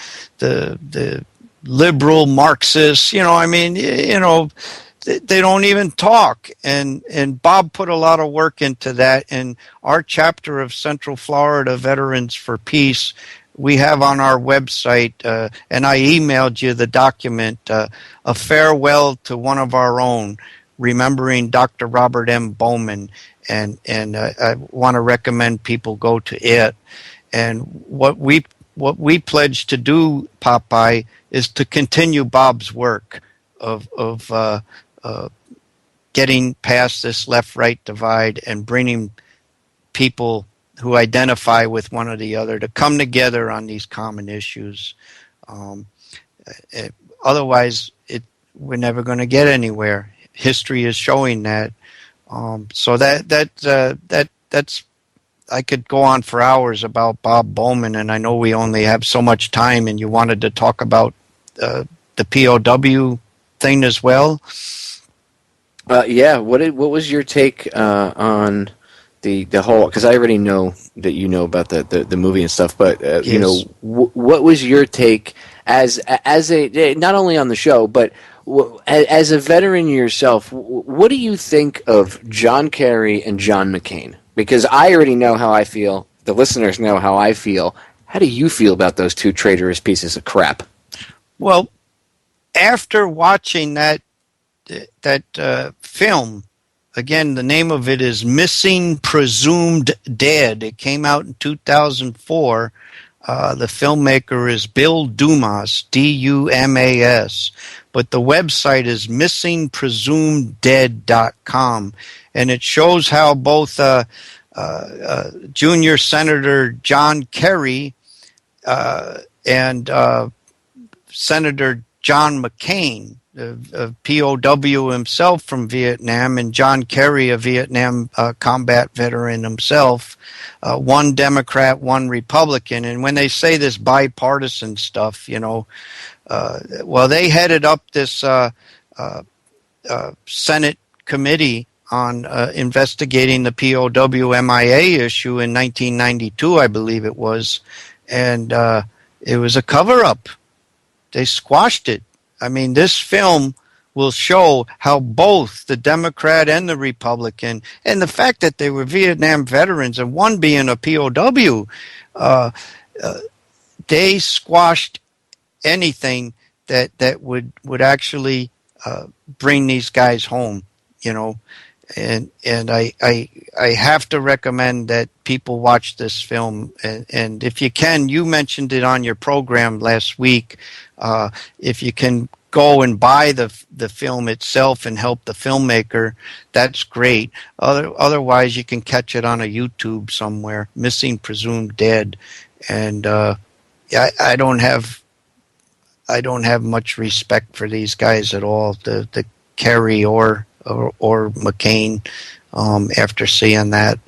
liberal Marxists. You know, I mean, you know, they don't even talk. And Bob put a lot of work into that. And our chapter of Central Florida Veterans for Peace, we have on our website, and I emailed you the document, A Farewell to One of Our Own, remembering Dr. Robert M. Bowman. And I want to recommend people go to it. And what we pledge to do, Popeye, is to continue Bob's work of getting past this left-right divide and bringing people who identify with one or the other to come together on these common issues. Otherwise, we're never going to get anywhere. History is showing that. So that's I could go on for hours about Bob Bowman, and I know we only have so much time, and you wanted to talk about the POW thing as well. Yeah. What was your take on the whole? Because I already know that you know about the movie and stuff, but yes. You know, what was your take as a not only on the show, but as a veteran yourself? What do you think of John Kerry and John McCain? Because I already know how I feel. The listeners know how I feel. How do you feel about those two traitorous pieces of crap? Well, after watching that film, again, the name of it is Missing Presumed Dead. It came out in 2004. The filmmaker is Bill Dumas, D-U-M-A-S. But the website is missingpresumeddead.com. And it shows how both Junior Senator John Kerry and Senator John McCain, a POW himself from Vietnam, and John Kerry, a Vietnam combat veteran himself, one Democrat, one Republican. And when they say this bipartisan stuff, well, they headed up this Senate committee on investigating the POW MIA issue in 1992, I believe it was, and it was a cover-up. They squashed it. I mean, this film will show how both the Democrat and the Republican, and the fact that they were Vietnam veterans, and one being a POW, they squashed anything that would actually bring these guys home, And I have to recommend that people watch this film, and if you can, you mentioned it on your program last week. If you can go and buy the film itself and help the filmmaker, that's great. Otherwise, you can catch it on a YouTube somewhere. Missing Presumed Dead, and I don't have much respect for these guys at all. The Kerry or McCain, after seeing that.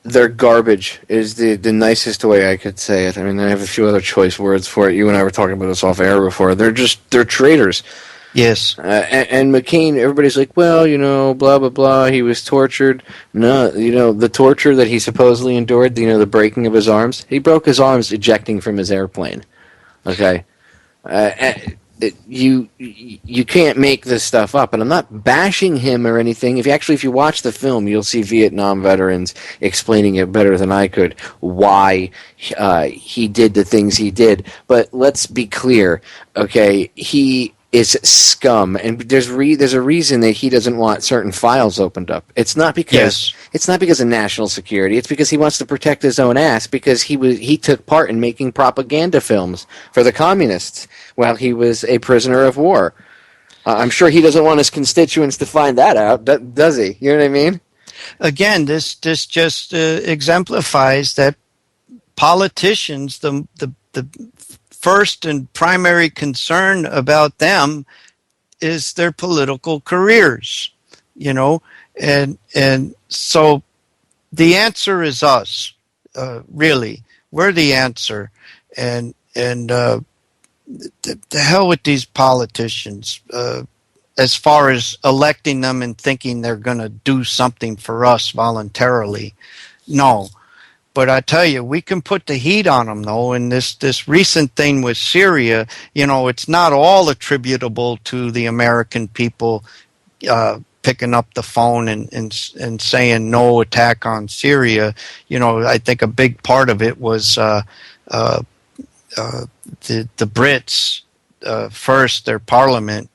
They're garbage is the nicest way I could say it. I mean, I have a few other choice words for it. You and I were talking about this off air before. They're traitors. Yes. And McCain, everybody's like, well, blah, blah, blah, he was tortured. No, the torture that he supposedly endured, the breaking of his arms, he broke his arms ejecting from his airplane. Okay? You can't make this stuff up, and I'm not bashing him or anything. If you watch the film, you'll see Vietnam veterans explaining it better than I could why he did the things he did. But let's be clear, okay? He is scum, and there's a reason that he doesn't want certain files opened up. It's not because of national security. It's because he wants to protect his own ass, because he took part in making propaganda films for the communists while he was a prisoner of war. I'm sure he doesn't want his constituents to find that out, does he? You know what I mean? Again, this just exemplifies that politicians, the first and primary concern about them is their political careers, and so the answer is us, really. We're the answer, and the hell with these politicians as far as electing them and thinking they're going to do something for us voluntarily. No. But I tell you, we can put the heat on them, though. And this recent thing with Syria, it's not all attributable to the American people picking up the phone and saying no attack on Syria. I think a big part of it was the Brits first, their parliament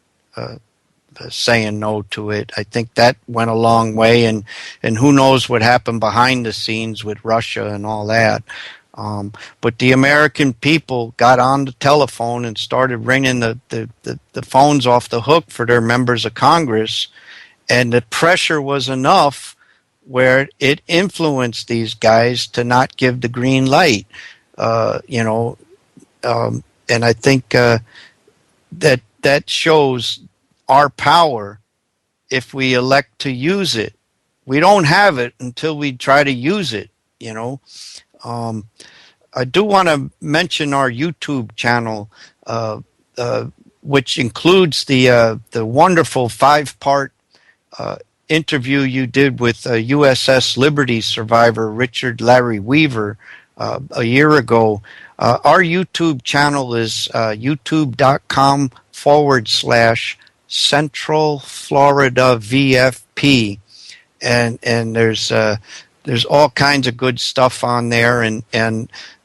saying no to it. I think that went a long way, and who knows what happened behind the scenes with Russia and all that. But the American people got on the telephone and started ringing the phones off the hook for their members of Congress, and the pressure was enough where it influenced these guys to not give the green light. And I think that shows our power if we elect to use it. We don't have it until we try to use it, I do want to mention our YouTube channel, which includes the wonderful 5-part interview you did with USS Liberty survivor Richard Larry Weaver a year ago. Our YouTube channel is youtube.com/Central Florida VFP, and there's all kinds of good stuff on there, and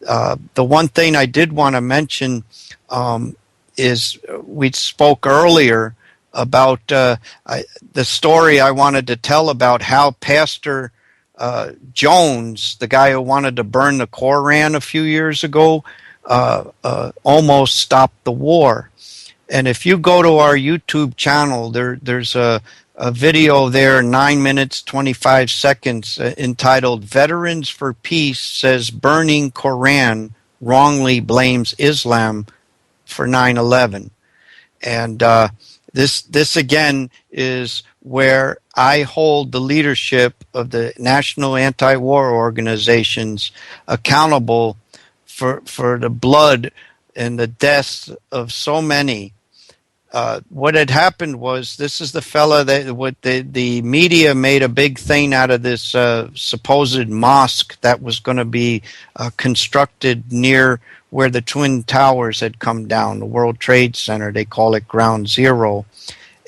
the one thing I did want to mention is we spoke earlier about the story I wanted to tell about how Pastor Jones, the guy who wanted to burn the Koran a few years ago, almost stopped the war. And if you go to our YouTube channel, there's a a video there, 9 minutes, 25 seconds, entitled Veterans for Peace Says Burning Koran Wrongly Blames Islam for 9/11. And this again is where I hold the leadership of the national anti-war organizations accountable for the blood and the deaths of so many. What had happened was, this is the fella that what the media made a big thing out of this supposed mosque that was going to be constructed near where the Twin Towers had come down, the World Trade Center. They call it Ground Zero.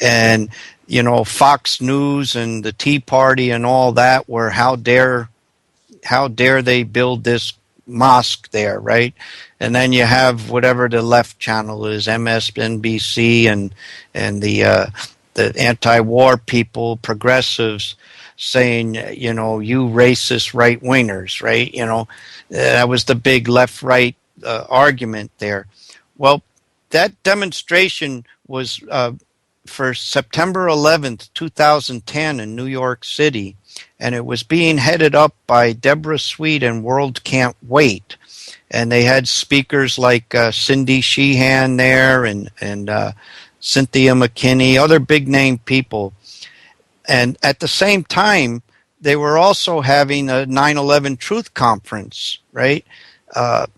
And, you know, Fox News and the Tea Party and all that were, how dare they build this mosque there, right? And then you have whatever the left channel is, MSNBC, and the anti-war people, progressives, saying, you know, you racist right-wingers, right? You know, that was the big left-right argument there. Well, that demonstration was for September 11th, 2010 in New York City, and it was being headed up by Deborah Sweet and World Can't Wait. And they had speakers like Cindy Sheehan there and Cynthia McKinney, other big-name people. And at the same time, they were also having a 9/11 Truth Conference, right,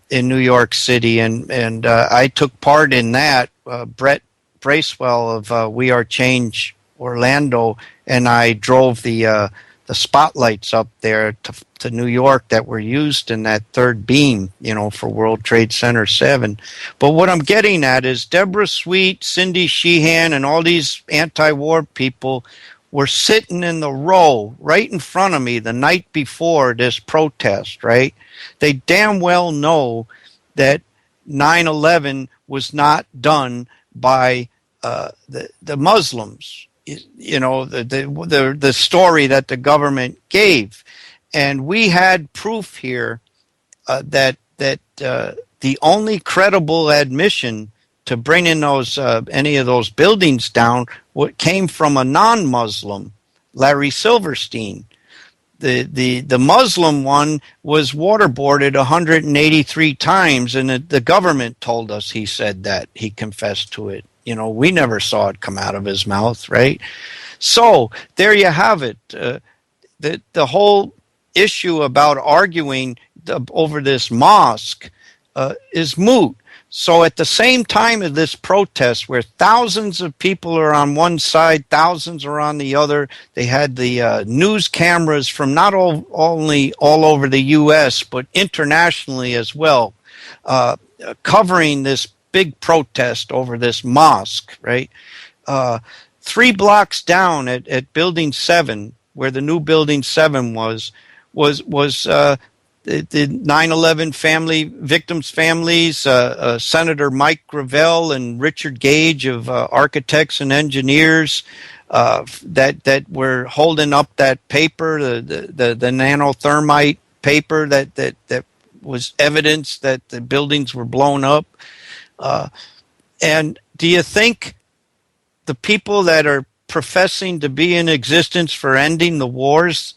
in New York City. And I took part in that. Brett Bracewell of We Are Change Orlando and I drove the spotlights up there to New York that were used in that third beam, you know, for World Trade Center 7. But what I'm getting at is Deborah Sweet, Cindy Sheehan, and all these anti-war people were sitting in the row right in front of me the night before this protest, right? They damn well know that 9/11 was not done by the Muslims. You know, the story that the government gave. And we had proof here that the only credible admission to bringing those any of those buildings down came from a non-Muslim, Larry Silverstein. The Muslim one was waterboarded 183 times, and the government told us he said that. He confessed to it. You know, we never saw it come out of his mouth, right? So there you have it. The whole issue about arguing over this mosque is moot. So at the same time of this protest, where thousands of people are on one side, thousands are on the other, they had the news cameras from not only all over the U.S., but internationally as well, covering this big protest over this mosque, right? 3 blocks down at Building 7, where the new Building 7 was the 9/11 victims' families, Senator Mike Gravel and Richard Gage of Architects and Engineers that were holding up that paper, the nanothermite paper that was evidence that the buildings were blown up. And do you think the people that are professing to be in existence for ending the wars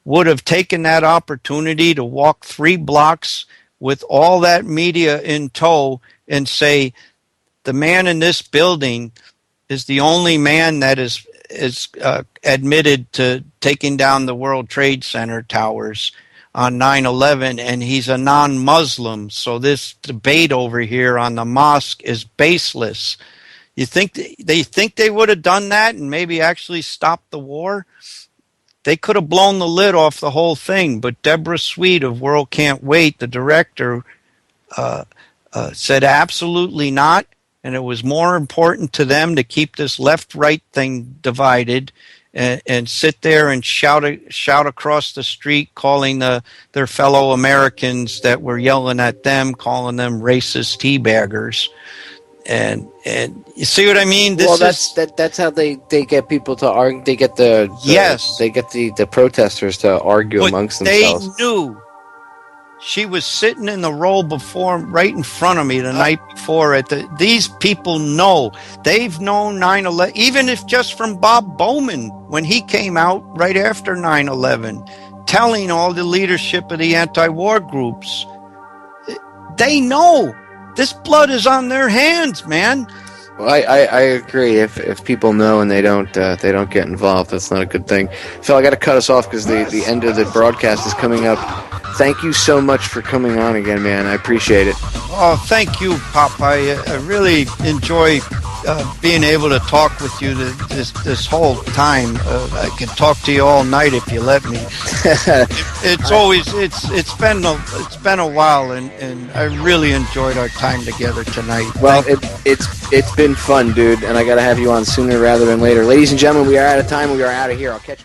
would have taken that opportunity to walk 3 blocks with all that media in tow and say, the man in this building is the only man that is admitted to taking down the World Trade Center towers on 9/11, and he's a non-Muslim, so this debate over here on the mosque is baseless. You think they would have done that and maybe actually stopped the war? They could have blown the lid off the whole thing, but Deborah Sweet of World Can't Wait, the director, said absolutely not, and it was more important to them to keep this left-right thing divided and sit there and shout across the street, calling their fellow Americans that were yelling at them, calling them racist teabaggers. And you see what I mean? That's how they get people to argue. They get the protesters to argue amongst themselves. They knew She was sitting in the row before, right in front of me the night before. These people know. They've known 9/11, even if just from Bob Bowman when he came out right after 9/11, telling all the leadership of the anti-war groups. They know. This blood is on their hands, man. Well, I agree. If people know and they don't get involved, that's not a good thing. Phil, I got to cut us off because the end of the broadcast is coming up. Thank you so much for coming on again, man. I appreciate it. Oh, thank you, Popeye. I really enjoy being able to talk with you this whole time. I can talk to you all night if you let me. It's been a while, and I really enjoyed our time together tonight. Well, it's been fun, dude, and I got to have you on sooner rather than later. Ladies and gentlemen, we are out of time. We are out of here. I'll catch you.